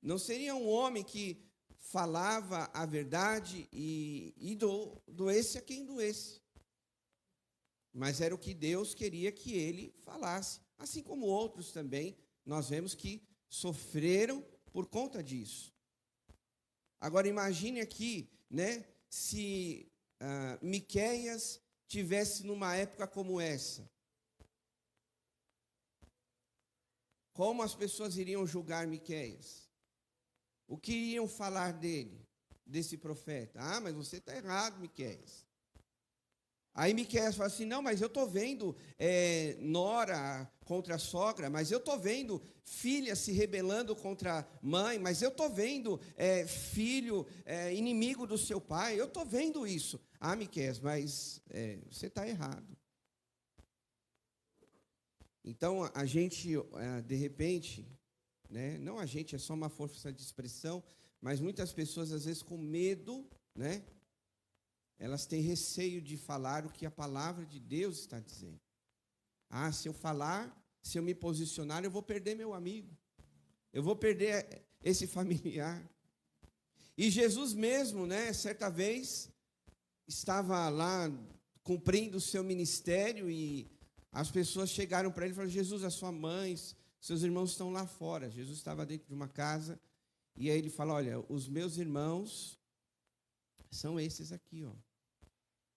Não seria um homem que falava a verdade e doesse a quem doesse. Mas era o que Deus queria que ele falasse. Assim como outros também, nós vemos que sofreram por conta disso. Agora imagine aqui, né, se Miqueias tivesse numa época como essa. Como as pessoas iriam julgar Miqueias? O que iriam falar dele, desse profeta? Ah, mas você está errado, Miqueias. Aí Miqueias fala assim, não, mas eu estou vendo nora contra a sogra, mas eu estou vendo filha se rebelando contra a mãe, mas eu estou vendo filho inimigo do seu pai, eu estou vendo isso. Ah, Miqueias, mas você está errado. Então, a gente, de repente, né, não a gente, é só uma força de expressão, mas muitas pessoas, às vezes, com medo, né, elas têm receio de falar o que a palavra de Deus está dizendo. Ah, se eu falar, se eu me posicionar, eu vou perder meu amigo. Eu vou perder esse familiar. E Jesus mesmo, né, certa vez, estava lá cumprindo o seu ministério e as pessoas chegaram para ele e falaram, Jesus, a sua mãe, seus irmãos estão lá fora. Jesus estava dentro de uma casa e aí ele fala, olha, os meus irmãos são esses aqui, ó.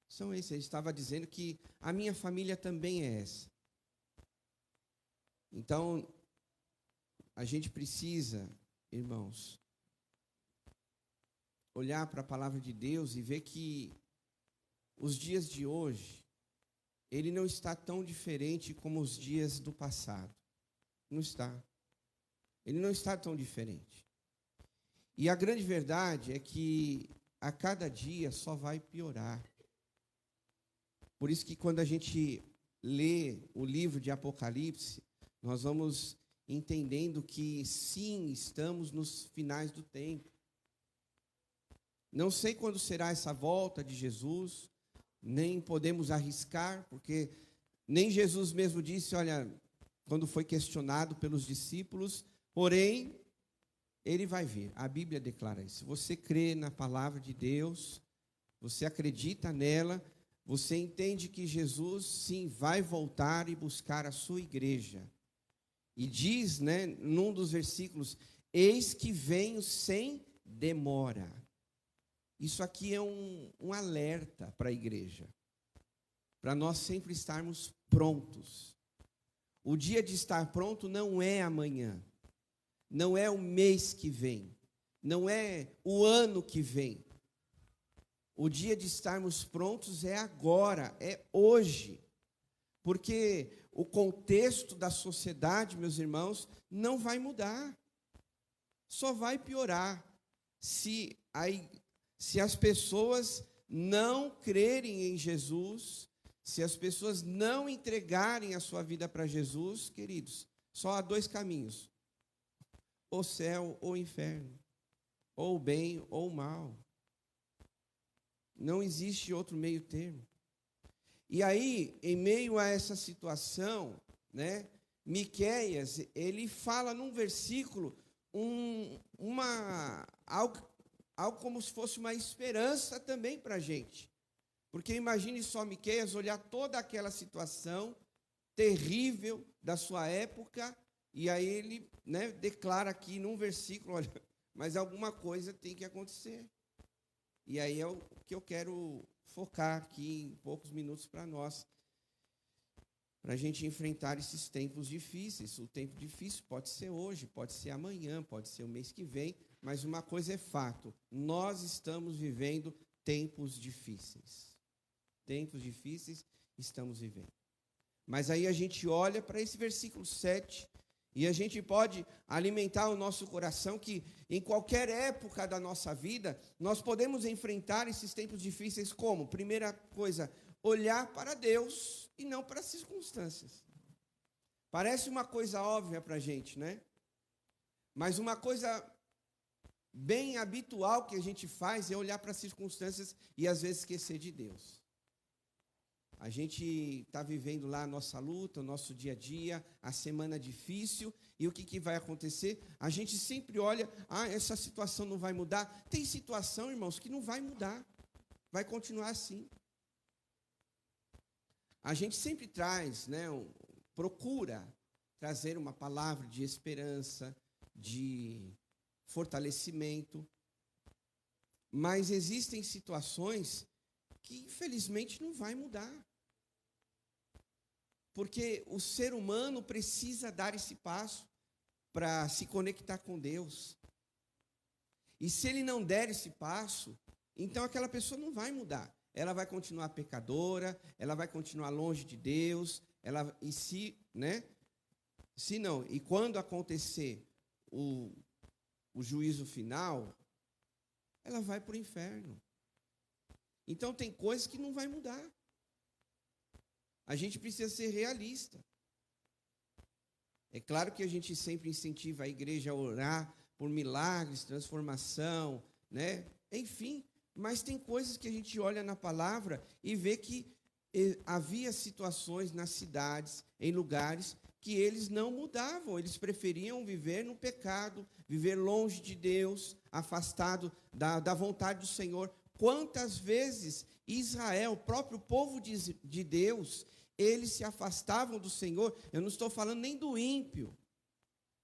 São esses. Ele estava dizendo que a minha família também é essa. Então, a gente precisa, irmãos, olhar para a palavra de Deus e ver que os dias de hoje, ele não está tão diferente como os dias do passado. Não está. Ele não está tão diferente. E a grande verdade é que a cada dia só vai piorar. Por isso que quando a gente lê o livro de Apocalipse, nós vamos entendendo que sim, estamos nos finais do tempo. Não sei quando será essa volta de Jesus, nem podemos arriscar, porque nem Jesus mesmo disse, olha, quando foi questionado pelos discípulos, porém, ele vai vir. A Bíblia declara isso. Se você crê na palavra de Deus, você acredita nela, você entende que Jesus, sim, vai voltar e buscar a sua igreja. E diz, né, num dos versículos, eis que venho sem demora. Isso aqui é um alerta para a igreja, para nós sempre estarmos prontos. O dia de estar pronto não é amanhã, não é o mês que vem, não é o ano que vem. O dia de estarmos prontos é agora, é hoje. Porque o contexto da sociedade, meus irmãos, não vai mudar. Só vai piorar se as pessoas não crerem em Jesus, se as pessoas não entregarem a sua vida para Jesus, queridos, só há dois caminhos: o céu ou o inferno, ou o bem ou o mal. Não existe outro meio termo. E aí, em meio a essa situação, né, Miqueias, ele fala num versículo algo como se fosse uma esperança também para a gente. Porque imagine só Miqueias olhar toda aquela situação terrível da sua época, e aí ele, né, declara aqui num versículo, olha, mas alguma coisa tem que acontecer. E aí é o que eu quero focar aqui em poucos minutos para nós, para a gente enfrentar esses tempos difíceis. O tempo difícil pode ser hoje, pode ser amanhã, pode ser o mês que vem, mas uma coisa é fato: nós estamos vivendo tempos difíceis. Tempos difíceis estamos vivendo. Mas aí a gente olha para esse versículo 7, e a gente pode alimentar o nosso coração que em qualquer época da nossa vida, nós podemos enfrentar esses tempos difíceis como? Primeira coisa, olhar para Deus e não para as circunstâncias. Parece uma coisa óbvia para a gente, né? Mas uma coisa bem habitual que a gente faz é olhar para as circunstâncias e às vezes esquecer de Deus. A gente está vivendo lá a nossa luta, o nosso dia a dia, a semana difícil, e o que vai acontecer? A gente sempre olha, essa situação não vai mudar. Tem situação, irmãos, que não vai mudar, vai continuar assim. A gente sempre traz, né, procura trazer uma palavra de esperança, de fortalecimento, mas existem situações que infelizmente não vai mudar. Porque o ser humano precisa dar esse passo para se conectar com Deus. E se ele não der esse passo, então aquela pessoa não vai mudar. Ela vai continuar pecadora, ela vai continuar longe de Deus, e quando acontecer o juízo final, ela vai para o inferno. Então tem coisas que não vai mudar. A gente precisa ser realista. É claro que a gente sempre incentiva a igreja a orar por milagres, transformação, né? Enfim, mas tem coisas que a gente olha na palavra e vê que havia situações nas cidades, em lugares, que eles não mudavam. Eles preferiam viver no pecado, viver longe de Deus, afastado da vontade do Senhor. Quantas vezes Israel, o próprio povo de Deus, eles se afastavam do Senhor. Eu não estou falando nem do ímpio,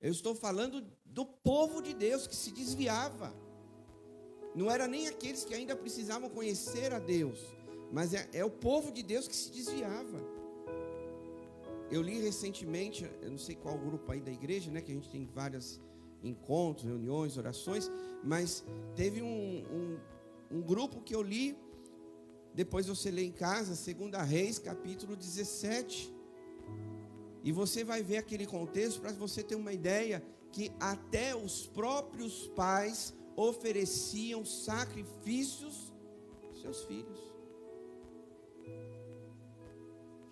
eu estou falando do povo de Deus que se desviava. Não era nem aqueles que ainda precisavam conhecer a Deus, mas é o povo de Deus que se desviava. eu li recentemente, eu não sei qual grupo aí da igreja, né, que a gente tem vários encontros, reuniões, orações, mas teve um grupo que eu li, depois você lê em casa, 2 Reis, capítulo 17, e você vai ver aquele contexto para você ter uma ideia que até os próprios pais ofereciam sacrifícios aos seus filhos.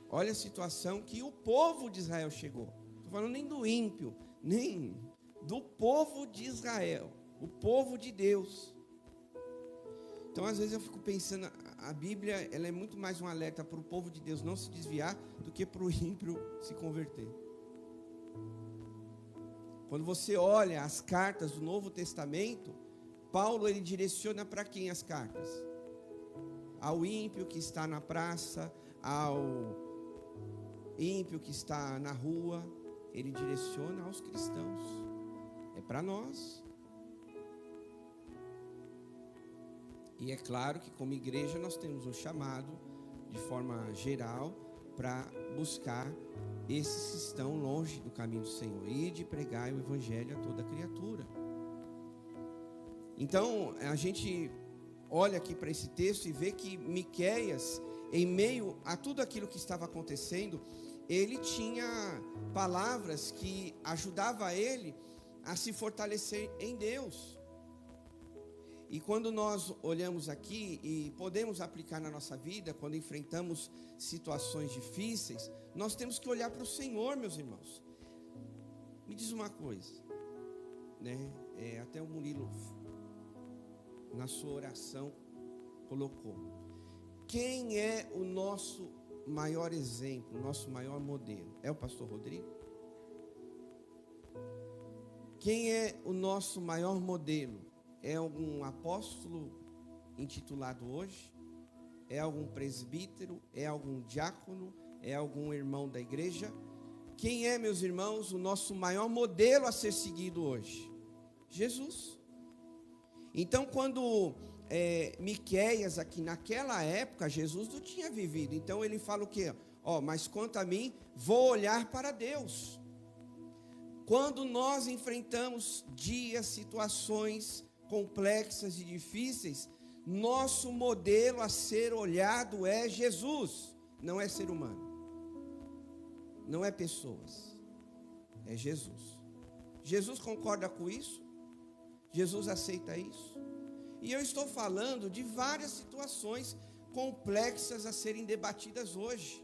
Olha a situação que o povo de Israel chegou. Não estou falando nem do ímpio, nem do povo de Israel, o povo de Deus. Então, às vezes eu fico pensando, a Bíblia, ela é muito mais um alerta para o povo de Deus não se desviar do que para o ímpio se converter. Quando você olha as cartas do Novo Testamento, Paulo, ele direciona para quem as cartas? Ao ímpio que está na praça, ao ímpio que está na rua, ele direciona aos cristãos. É para nós. E é claro que como igreja nós temos um chamado, de forma geral, para buscar esses que estão longe do caminho do Senhor, e de pregar o evangelho a toda criatura. Então, a gente olha aqui para esse texto e vê que Miqueias, em meio a tudo aquilo que estava acontecendo, ele tinha palavras que ajudavam ele a se fortalecer em Deus. E quando nós olhamos aqui e podemos aplicar na nossa vida, quando enfrentamos situações difíceis, nós temos que olhar para o Senhor, meus irmãos. Me diz uma coisa, né? Até o Murilo, na sua oração, colocou: quem é o nosso maior exemplo, o nosso maior modelo? É o pastor Rodrigo? Quem é o nosso maior modelo? É algum apóstolo intitulado hoje? É algum presbítero? É algum diácono? É algum irmão da igreja? Quem é, meus irmãos, o nosso maior modelo a ser seguido hoje? Jesus. Então, quando Miqueias aqui naquela época, Jesus não tinha vivido. Então ele fala o quê? Mas quanto a mim, vou olhar para Deus. Quando nós enfrentamos dias, situações complexas e difíceis, nosso modelo a ser olhado é Jesus, não é ser humano, não é pessoas, é Jesus. Jesus concorda com isso? Jesus aceita isso? E eu estou falando de várias situações complexas a serem debatidas hoje,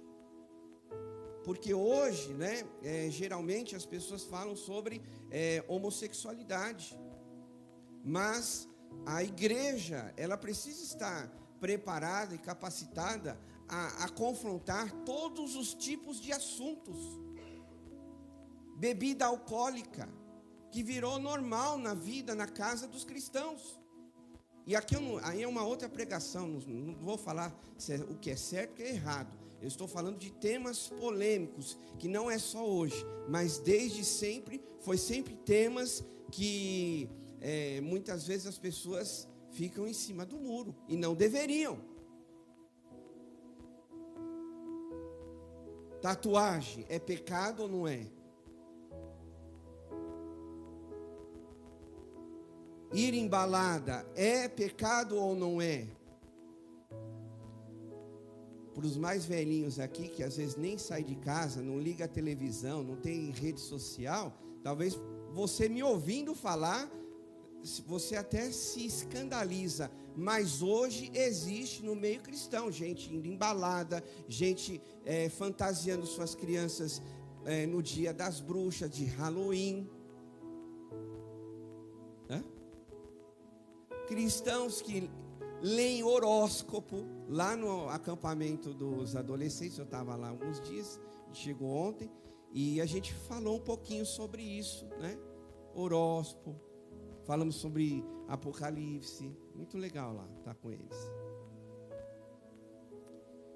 porque hoje, né, geralmente as pessoas falam sobre homossexualidade, mas a igreja, ela precisa estar preparada e capacitada a confrontar todos os tipos de assuntos. Bebida alcoólica, que virou normal na vida, na casa dos cristãos. E aqui aí é uma outra pregação, não vou falar o que é certo e o que é errado. Eu estou falando de temas polêmicos, que não é só hoje, mas desde sempre, foi sempre temas que muitas vezes as pessoas ficam em cima do muro, e não deveriam. Tatuagem é pecado ou não é? Ir em balada é pecado ou não é? Para os mais velhinhos aqui, que às vezes nem sai de casa, não liga a televisão, não tem rede social, talvez você me ouvindo falar, você até se escandaliza, mas hoje existe no meio cristão gente indo em balada, gente fantasiando suas crianças no dia das bruxas, de Halloween. Cristãos que leem horóscopo, lá no acampamento dos adolescentes, eu estava lá alguns dias, chegou ontem, e a gente falou um pouquinho sobre isso, né? Horóscopo, falamos sobre Apocalipse, muito legal lá, estar com eles.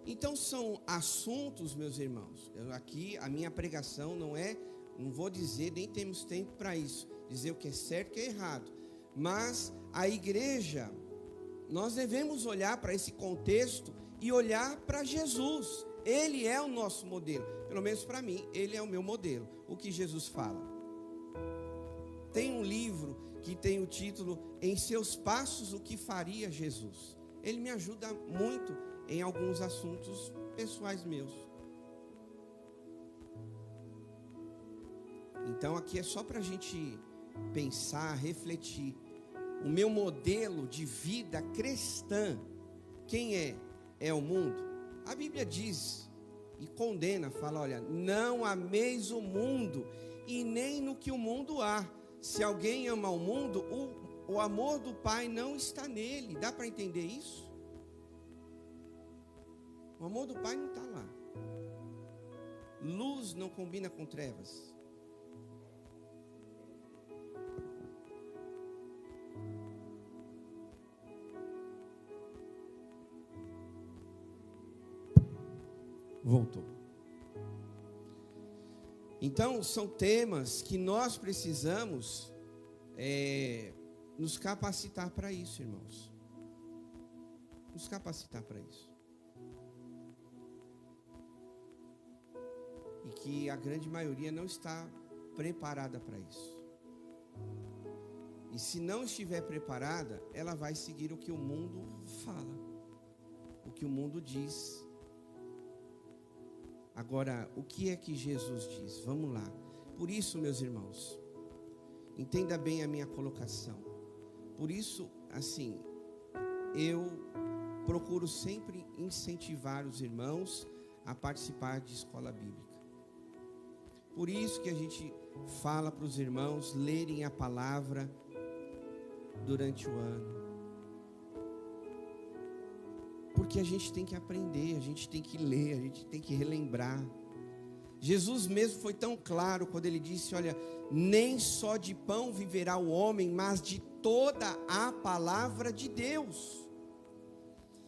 Então são assuntos, meus irmãos, aqui a minha pregação não vou dizer, nem temos tempo para isso, dizer o que é certo e o que é errado, mas a igreja, nós devemos olhar para esse contexto e olhar para Jesus. Ele é o nosso modelo. Pelo menos para mim, ele é o meu modelo. O que Jesus fala. Tem um livro que tem o título Em Seus Passos, o que faria Jesus. Ele me ajuda muito em alguns assuntos pessoais meus. Então aqui é só para a gente pensar, refletir. O meu modelo de vida cristã, quem é? É o mundo. A Bíblia diz e condena, fala, olha, não ameis o mundo e nem no que o mundo há. Se alguém ama o mundo, o amor do Pai não está nele. Dá para entender isso? O amor do Pai não está lá. Luz não combina com trevas. Voltou. Então, são temas que nós precisamos nos capacitar para isso, irmãos. Nos capacitar para isso. E que a grande maioria não está preparada para isso. E se não estiver preparada, ela vai seguir o que o mundo fala, o que o mundo diz. Agora, o que é que Jesus diz? Vamos lá. Por isso, meus irmãos, entenda bem a minha colocação. Por isso, assim, eu procuro sempre incentivar os irmãos a participar de escola bíblica. Por isso que a gente fala para os irmãos lerem a palavra durante o ano. Porque a gente tem que aprender, a gente tem que ler, a gente tem que relembrar. Jesus mesmo foi tão claro quando ele disse, olha, nem só de pão viverá o homem, mas de toda a palavra de Deus.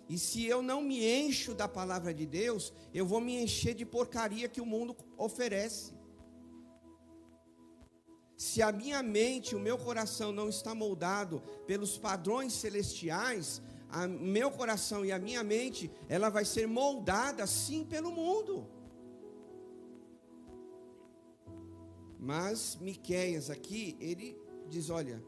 E se eu não me encho da palavra de Deus, eu vou me encher de porcaria que o mundo oferece. Se a minha mente, o meu coração não está moldado pelos padrões celestiais, o meu coração e a minha mente, ela vai ser moldada sim pelo mundo. Mas Miqueias aqui, ele diz, olha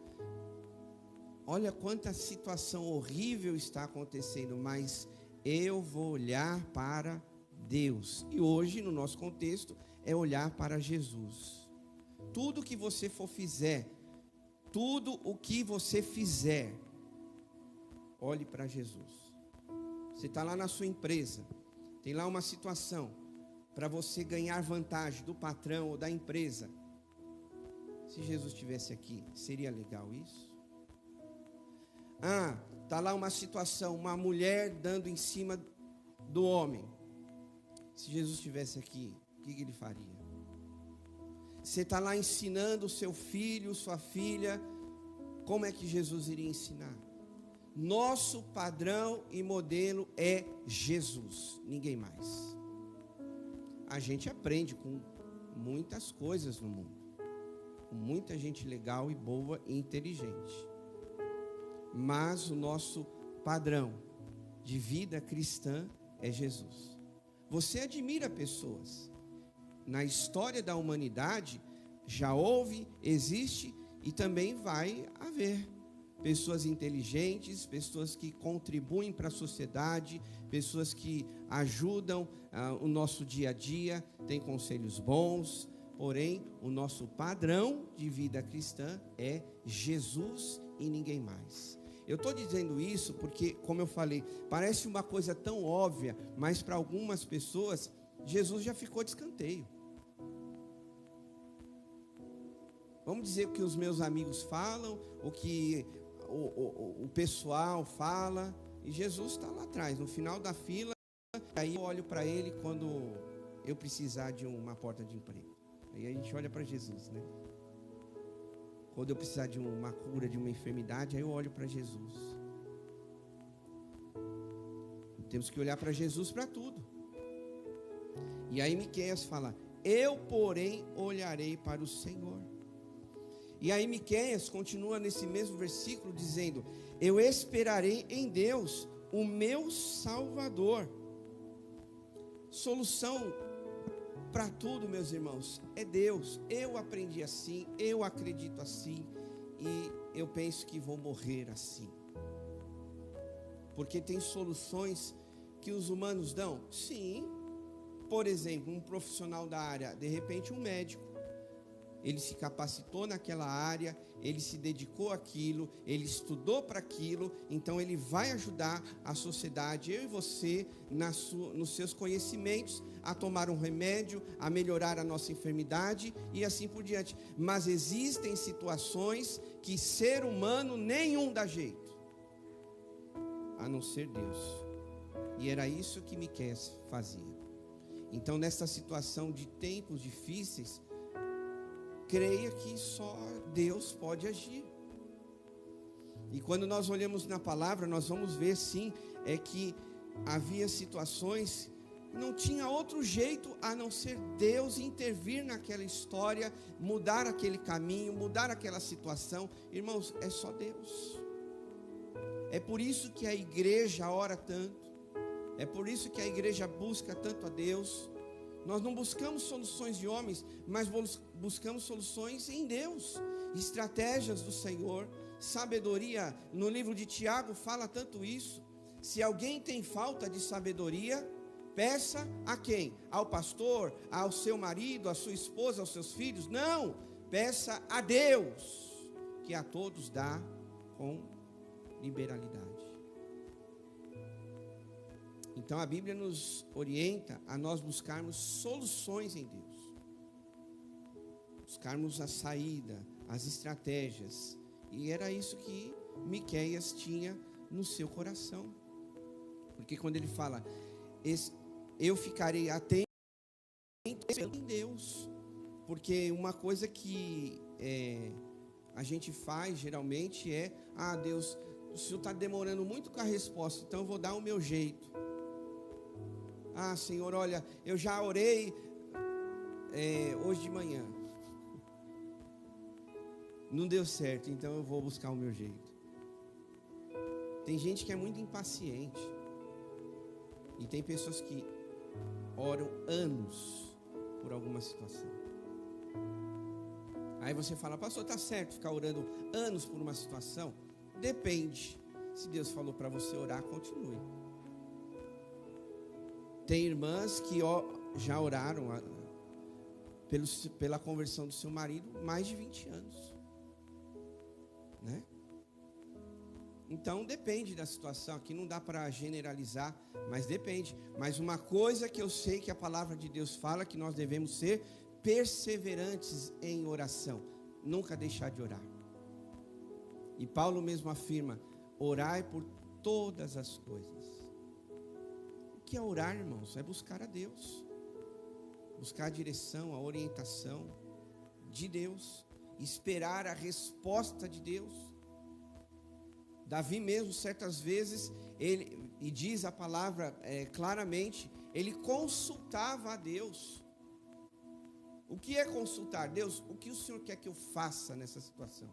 quanta situação horrível está acontecendo, mas eu vou olhar para Deus. E hoje, no nosso contexto, é olhar para Jesus. Tudo que você fizer, olhe para Jesus. Você está lá na sua empresa, tem lá uma situação para você ganhar vantagem do patrão ou da empresa. Se Jesus estivesse aqui, seria legal isso? Está lá uma situação, uma mulher dando em cima do homem. Se Jesus estivesse aqui, o que ele faria? Você está lá ensinando o seu filho, sua filha, como é que Jesus iria ensinar? Nosso padrão e modelo é Jesus, ninguém mais. A gente aprende com muitas coisas no mundo, com muita gente legal e boa e inteligente. Mas o nosso padrão de vida cristã é Jesus. Você admira pessoas. Na história da humanidade, já houve, existe e também vai haver pessoas inteligentes, pessoas que contribuem para a sociedade, pessoas que ajudam o nosso dia a dia, têm conselhos bons, porém, o nosso padrão de vida cristã é Jesus e ninguém mais. Eu estou dizendo isso porque, como eu falei, parece uma coisa tão óbvia, mas para algumas pessoas, Jesus já ficou de escanteio. Vamos dizer o que os meus amigos falam, o que o pessoal fala, e Jesus está lá atrás, no final da fila. Aí eu olho para ele quando eu precisar de uma porta de emprego. Aí a gente olha para Jesus, né? Quando eu precisar de uma cura, de uma enfermidade, aí eu olho para Jesus. Temos que olhar para Jesus para tudo. E aí Miqueias fala, eu porém olharei para o Senhor. E aí Miqueias continua nesse mesmo versículo dizendo, eu esperarei em Deus, o meu Salvador. Solução para tudo, meus irmãos, é Deus. Eu aprendi assim, eu acredito assim, e eu penso que vou morrer assim. Porque tem soluções que os humanos dão? Sim. Por exemplo, um profissional da área, de repente um médico, ele se capacitou naquela área, ele se dedicou àquilo, ele estudou para aquilo, então ele vai ajudar a sociedade, eu e você, nos seus conhecimentos, a tomar um remédio, a melhorar a nossa enfermidade e assim por diante. Mas existem situações que ser humano nenhum dá jeito, a não ser Deus. E era isso que Miqueias fazia. Então, nessa situação de tempos difíceis, creia que só Deus pode agir. E quando nós olhamos na palavra, nós vamos ver sim, é que havia situações, não tinha outro jeito a não ser Deus intervir naquela história, mudar aquele caminho, mudar aquela situação. Irmãos, é só Deus. É por isso que a igreja ora tanto, é por isso que a igreja busca tanto a Deus. Nós não buscamos soluções de homens, mas buscamos soluções em Deus, estratégias do Senhor, sabedoria. No livro de Tiago fala tanto isso. Se alguém tem falta de sabedoria, peça a quem? Ao pastor, ao seu marido, à sua esposa, aos seus filhos? Não, peça a Deus, que a todos dá com liberalidade. Então a Bíblia nos orienta a nós buscarmos soluções em Deus, buscarmos a saída, as estratégias. E era isso que Miqueias tinha no seu coração. Porque quando ele fala, eu ficarei atento em Deus. Porque uma coisa que a gente faz geralmente é, Deus, o Senhor está demorando muito com a resposta, então eu vou dar o meu jeito. Senhor, olha, eu já orei hoje de manhã, não deu certo, então eu vou buscar o meu jeito. Tem gente que é muito impaciente, e tem pessoas que oram anos por alguma situação. Aí você fala, pastor, está certo ficar orando anos por uma situação? Depende. Se Deus falou para você orar, continue. Tem irmãs que já oraram pela conversão do seu marido mais de 20 anos, né? Então depende da situação. Aqui não dá para generalizar, mas depende. Mas uma coisa que eu sei que a palavra de Deus fala, que nós devemos ser perseverantes em oração, nunca deixar de orar. E Paulo mesmo afirma, orai por todas as coisas. O que é orar, irmãos? É buscar a Deus, buscar a direção, a orientação de Deus, esperar a resposta de Deus. Davi mesmo, certas vezes, e diz a palavra claramente, ele consultava a Deus. O que é consultar? Deus, o que o Senhor quer que eu faça nessa situação?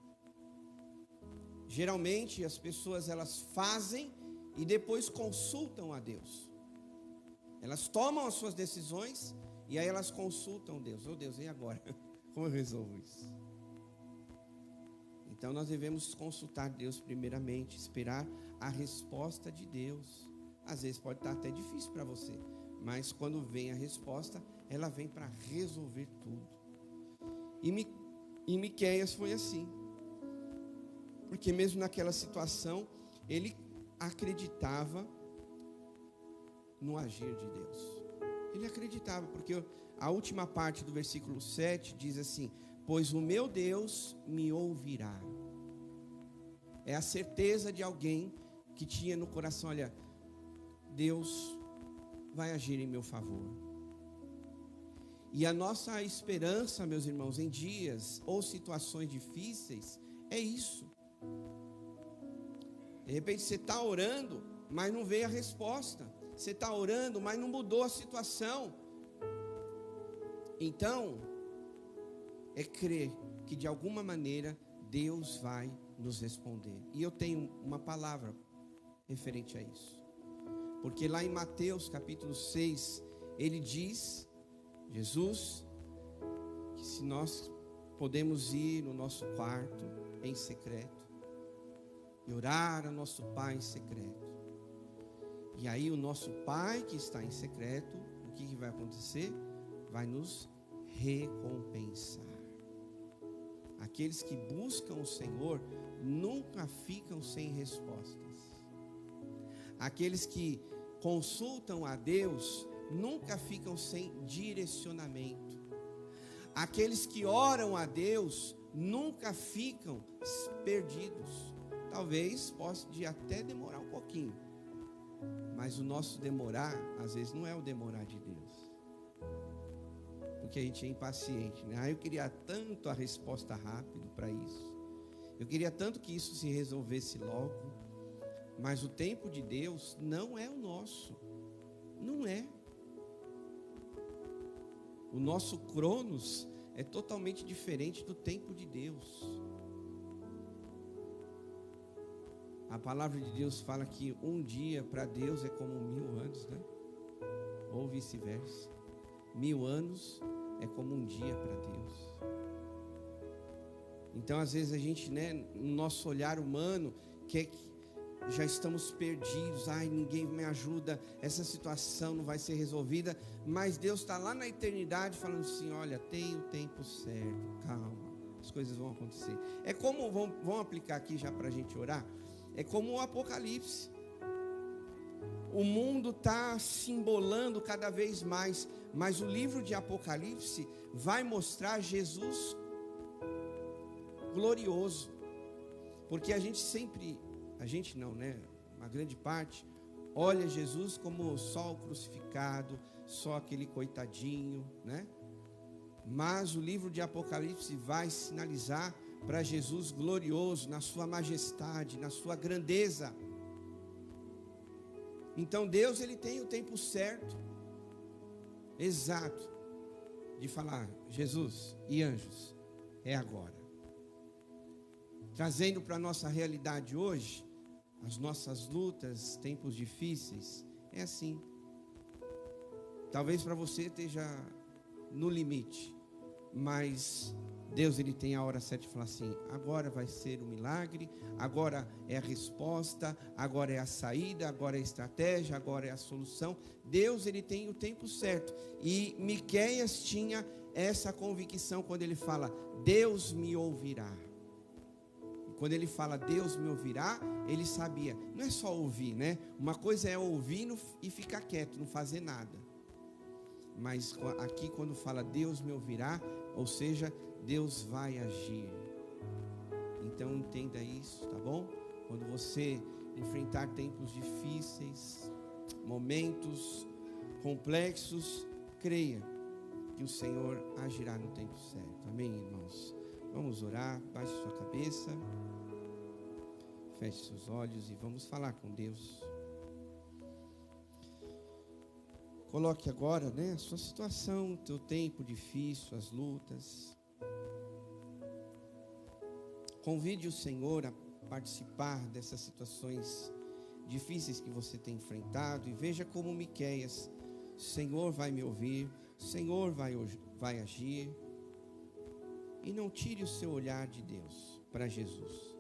Geralmente as pessoas elas fazem e depois consultam a Deus. Elas tomam as suas decisões e aí elas consultam Deus. Deus, e agora? Como eu resolvo isso? Então nós devemos consultar Deus primeiramente, esperar a resposta de Deus. Às vezes pode estar até difícil para você, mas quando vem a resposta, ela vem para resolver tudo. E Miqueias foi assim. Porque mesmo naquela situação, ele acreditava no agir de Deus. Ele acreditava, porque a última parte do versículo 7 diz assim, pois o meu Deus me ouvirá. É a certeza de alguém que tinha no coração, olha, Deus vai agir em meu favor. E a nossa esperança, meus irmãos, em dias ou situações difíceis, é isso. De repente você está orando, mas não veio a resposta. Você está orando, mas não mudou a situação. Então, é crer que de alguma maneira Deus vai nos responder. E eu tenho uma palavra referente a isso. Porque lá em Mateus capítulo 6, Ele diz, Jesus, que se nós podemos ir no nosso quarto em secreto e orar ao nosso Pai em secreto. E aí o nosso Pai que está em secreto, o que vai acontecer? Vai nos recompensar. Aqueles que buscam o Senhor nunca ficam sem respostas. Aqueles que consultam a Deus nunca ficam sem direcionamento. Aqueles que oram a Deus nunca ficam perdidos. Talvez possa até demorar um pouquinho, mas o nosso demorar, às vezes, não é o demorar de Deus, porque a gente é impaciente, né? Eu queria tanto a resposta rápida para isso, eu queria tanto que isso se resolvesse logo, mas o tempo de Deus não é o nosso, não é. O nosso cronos é totalmente diferente do tempo de Deus. A palavra de Deus fala que um dia para Deus é como 1000 anos, né? Ou vice-versa. 1000 anos é como um dia para Deus. Então, às vezes a gente, né, no nosso olhar humano, quer que já estamos perdidos. Ai, ninguém me ajuda, essa situação não vai ser resolvida. Mas Deus está lá na eternidade falando assim: olha, tem o tempo certo, calma, as coisas vão acontecer. É como, vamos aplicar aqui já para a gente orar. É como o Apocalipse. O mundo está se embolando cada vez mais, mas o livro de Apocalipse vai mostrar Jesus glorioso. Porque a gente sempre, a gente não, né? Uma grande parte olha Jesus como só o crucificado, só aquele coitadinho, né? Mas o livro de Apocalipse vai sinalizar para Jesus glorioso, na sua majestade, na sua grandeza. Então Deus, ele tem o tempo certo, exato, de falar: Jesus e anjos, é agora. Trazendo para a nossa realidade hoje, as nossas lutas, tempos difíceis, é assim. Talvez para você esteja no limite, mas Deus, ele tem a hora certa de falar assim: agora vai ser o milagre, agora é a resposta, agora é a saída, agora é a estratégia, agora é a solução. Deus, ele tem o tempo certo. E Miqueias tinha essa convicção quando ele fala: Deus me ouvirá. E quando ele fala Deus me ouvirá, ele sabia, não é só ouvir, né? Uma coisa é ouvir e ficar quieto, não fazer nada. Mas aqui quando fala Deus me ouvirá, ou seja, Deus vai agir. Então entenda isso, tá bom? Quando você enfrentar tempos difíceis, momentos complexos, creia que o Senhor agirá no tempo certo. Amém, irmãos? Vamos orar, baixe sua cabeça, feche seus olhos e vamos falar com Deus. Coloque agora, né, a sua situação, o teu tempo difícil, as lutas. Convide o Senhor a participar dessas situações difíceis que você tem enfrentado e veja como Miqueias: o Senhor vai me ouvir, o Senhor vai agir. E não tire o seu olhar de Deus para Jesus.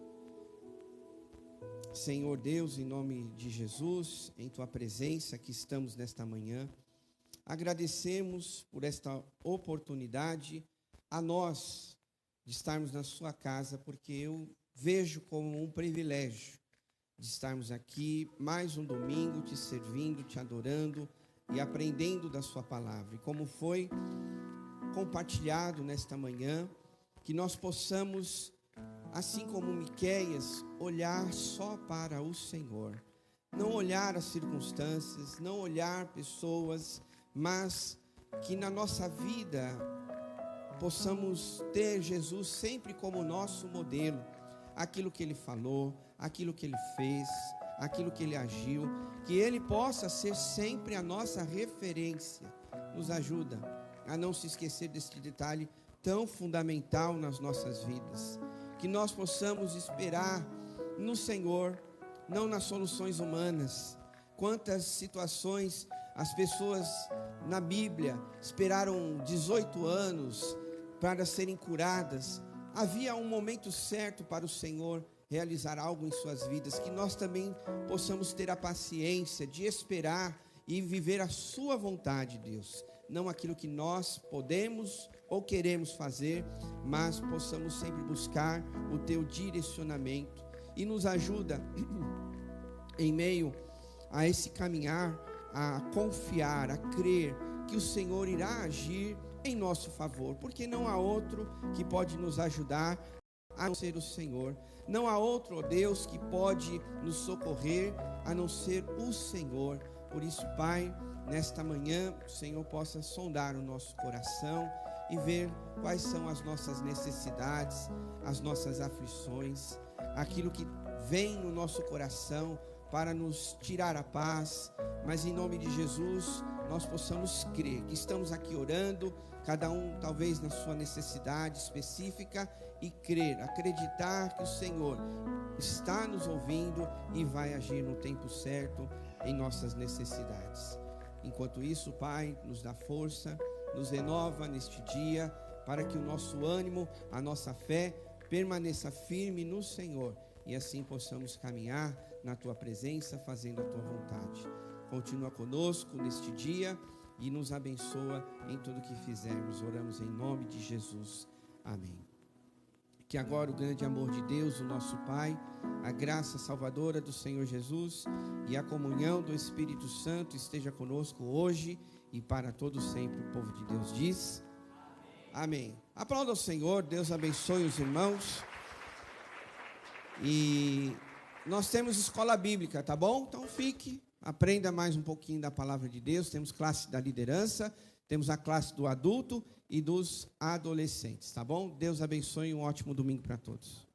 Senhor Deus, em nome de Jesus, em Tua presença que estamos nesta manhã, agradecemos por esta oportunidade a nós de estarmos na Sua casa, porque eu vejo como um privilégio de estarmos aqui mais um domingo, Te servindo, Te adorando e aprendendo da Sua palavra. E como foi compartilhado nesta manhã, que nós possamos, assim como Miqueias, olhar só para o Senhor, não olhar as circunstâncias, não olhar pessoas, mas que na nossa vida possamos ter Jesus sempre como nosso modelo, aquilo que Ele falou, aquilo que Ele fez, aquilo que Ele agiu, que Ele possa ser sempre a nossa referência. Nos ajuda a não se esquecer deste detalhe tão fundamental nas nossas vidas, que nós possamos esperar no Senhor, não nas soluções humanas. Quantas situações As pessoas na Bíblia esperaram 18 anos para serem curadas. Havia um momento certo para o Senhor realizar algo em suas vidas, que nós também possamos ter a paciência de esperar e viver a sua vontade, Deus. Não aquilo que nós podemos ou queremos fazer, mas possamos sempre buscar o teu direcionamento. E nos ajuda, em meio a esse caminhar, a confiar, a crer que o Senhor irá agir em nosso favor, porque não há outro que pode nos ajudar a não ser o Senhor. Não há outro, ó Deus, que pode nos socorrer a não ser o Senhor. Por isso, Pai, nesta manhã, o Senhor possa sondar o nosso coração e ver quais são as nossas necessidades, as nossas aflições, aquilo que vem no nosso coração para nos tirar a paz, mas em nome de Jesus nós possamos crer que estamos aqui orando, cada um talvez na sua necessidade específica, e crer, acreditar que o Senhor está nos ouvindo e vai agir no tempo certo em nossas necessidades. Enquanto isso, Pai, nos dá força, nos renova neste dia, para que o nosso ânimo, a nossa fé permaneça firme no Senhor, e assim possamos caminhar na Tua presença, fazendo a Tua vontade. Continua conosco neste dia e nos abençoa em tudo que fizermos. Oramos em nome de Jesus. Amém. Que agora o grande amor de Deus, o nosso Pai, a graça salvadora do Senhor Jesus e a comunhão do Espírito Santo esteja conosco hoje e para todo sempre. O povo de Deus diz: amém. Aplauda ao Senhor. Deus abençoe os irmãos. E nós temos escola bíblica, tá bom? Então fique, aprenda mais um pouquinho da palavra de Deus. Temos classe da liderança, temos a classe do adulto e dos adolescentes, tá bom? Deus abençoe e um ótimo domingo para todos.